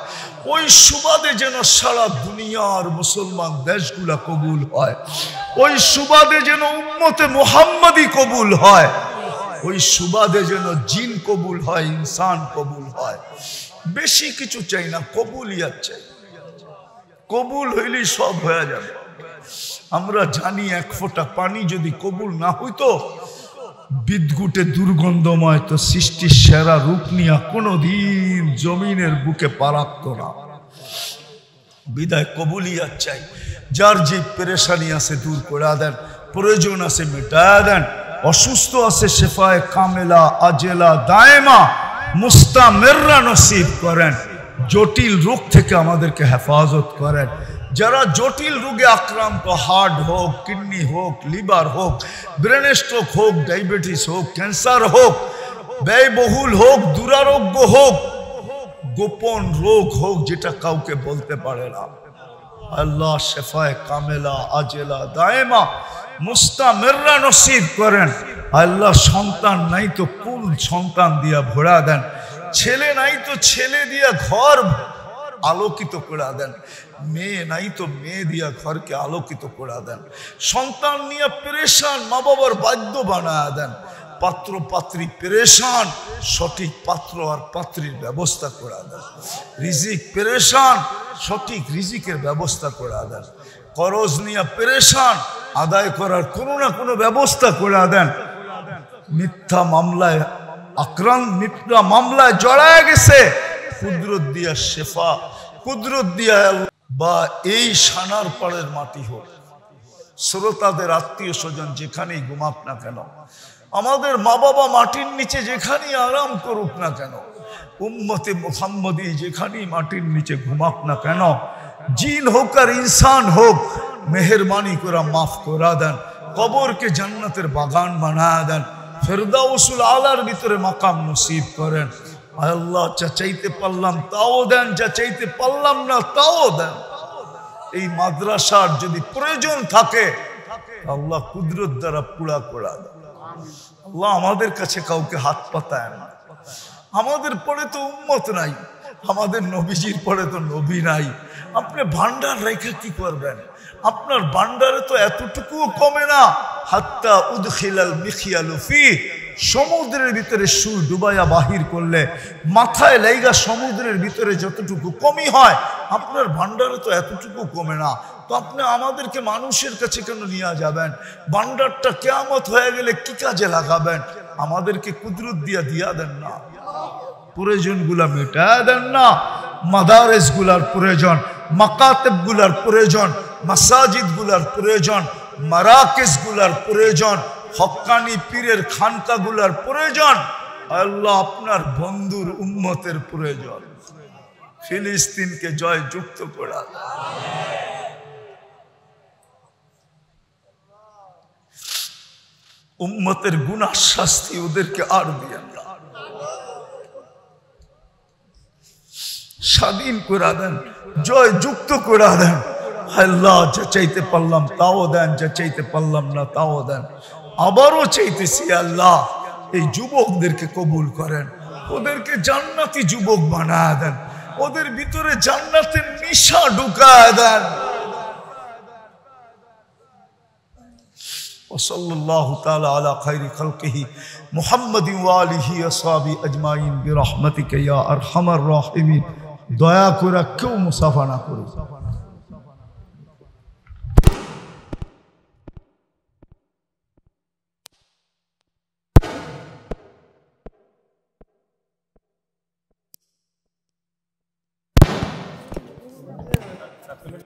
Speaker 1: ওই সুবাদে যেন সারা দুনিয়ার মুসলমান দেশগুলা কবুল হয়, ওই সুবাদে যেন উম্মতে মুহাম্মাদি কবুল হয়, ওই সুবাদে যেন জিন কবুল হয়, ইনসান কবুল হয়। বেশি কিছু চাই না, কবুলিয়াত চাই। কবুল হইলেই সব হয়ে যাবে। আমরা জানি এক ফোঁটা পানি যদি কবুল না হইতো, বিদ্যুটে দুর্গন্ধময় তো সৃষ্টির সেরা রূপ নিয়ে কোনোদিন জমিনের বুকে পা রাখতো না। বিদায় কবুলিয়াত চাই। যার যে পেরেশানি আছে দূর করে দেন, প্রয়োজন আছে মেটায়া দেন, অসুস্থ আছে শেফায়ে কামেলা আজেলা দায়েমা মুস্তামেররা নসিব করেন, জটিল রোগ থেকে আমাদেরকে হেফাজত করেন। যারা জটিল রোগে আক্রান্ত, হার্ট হোক, কিডনি হোক, লিভার হোক, ব্রেন স্ট্রোক হোক, ডায়াবেটিস হোক, ক্যান্সার হোক, ব্যয়বহুল হোক, দুরারোগ্য হোক, গোপন রোগ হোক যেটা কাউকে বলতে পারে না, আল্লাহ শেফায়ে কামেলা আজেলা দায়েমা মুস্তামেররা নসিব করেন। আল্লাহ সন্তান নাই তো কুল সন্তান দিয়া ভরা দেন, ছেলে নাই তো ছেলে দিয়া ঘর আলোকিত করে দেন, মেয়ে নাই তো মেয়ে দিয়া ঘরকে আলোকিত করে দেন। সন্তান নিয়ে পেরেশান, মা বাবার বাধ্য বানায় দেন। পাত্র পাত্রী পেরেশান, সঠিক পাত্র আর পাত্রীর ব্যবস্থা করে দেন। রিজিক পেরেশান, সঠিক রিজিকের ব্যবস্থা করে দেন। করজ নিয়ে পেরেশান, আদায় করার কোনো না কোনো ব্যবস্থা করে দেন। মিথ্যা মামলায় মিথ্যা মামলায় জড়ায় গেছে, কুদরত দিয়া শেফা, কুদরত দিয়া বা এই সানার পাড়ের মাটি হোক, শ্রোতাদের আত্মীয় স্বজন যেখানেই ঘুমাক না কেন, আমাদের মা বাবা মাটির নিচে যেখানেই আরাম করুক না কেন, উম্মতে মুহাম্মদী যেখানেই মাটির নিচে ঘুমাক না কেন, জিন হোক আর ইনসান হোক, মেহেরবানি করে মাফ করা দেন, কবরকে জান্নাতের বাগান বানায় দেন, ফেরদাউসুল আলার ভিতরে মাকাম নসিব করেন। আল্লাহ যা চাইতে পারলাম তাও দেন, যা চাইতে পারলাম না তাও দেন। এই মাদ্রাসার যদি প্রয়োজন থাকে আল্লাহ কুদরত দ্বারা পুরা করা দেন। আল্লাহ আমাদের কাছে কাউকে হাত পাতায় না, আমাদের পরে তো উম্মত নাই, আমাদের নবীজির পরে তো নবী নাই। আপনি ভান্ডার রেখে কি করবেন? আপনার ভান্ডারে তো এতটুকুও কমে না। হাত্তা উদখিলাল মিখিয়ালু ফি, সমুদ্রের ভিতরে সুর ডুবাইয়া বাহির করলে মাথায় লাইগা সমুদ্রের ভিতরে যতটুকু কমই হয়, আপনার ভান্ডারে তো এতটুকু কমে না। তো আপনি আমাদেরকে মানুষের কাছে কেন নিয়ে যাবেন? ভান্ডারটা কিয়ামত হয়ে গেলে কি কাজে লাগাবেন? আমাদেরকে কুদরত দিয়া দেন না, প্রয়োজন গুলা মেটা দেন না। মাদারেস গুলার প্রয়োজন, মাকাতেব গুলার প্রয়োজন, মাসাজিদ গুলার প্রয়োজন, মারাকেস গুলার প্রয়োজন, হক্কানি পীরের খানকা গুলার প্রয়োজন। আল্লাহ আপনার বন্ধুর উম্মতের প্রয়োজন। ফিলিস্তিনকে জয় যুক্ত করা, উম্মতের গুনাহ শাস্তি ওদেরকে আর দিয়েন না, স্বাধীন করে দেন, জয় যুক্ত করে দেন। আল্লাহ যা চাইতে পারলাম তাও দেন, যা চাইতে পারলাম না তাও দেন। আবারও চাইতেছি আল্লাহ এই যুবকদেরকে কবুল করেন, ওদেরকে জান্নাতি যুবক বানায় দেন, ওদের ভিতরে জান্নাতের নিশা ঢুকায় দেন। ওয়াসাল্লাল্লাহু তাআলা আলা খায়রি খালকিহি মুহাম্মাদিন ওয়া আলিহি ওয়া সাহবিহি আজমাইন বিরহমাতিকা ইয়া আরহামার রাহিমিন। দয়া করে কেউ মুসাফা না করুন।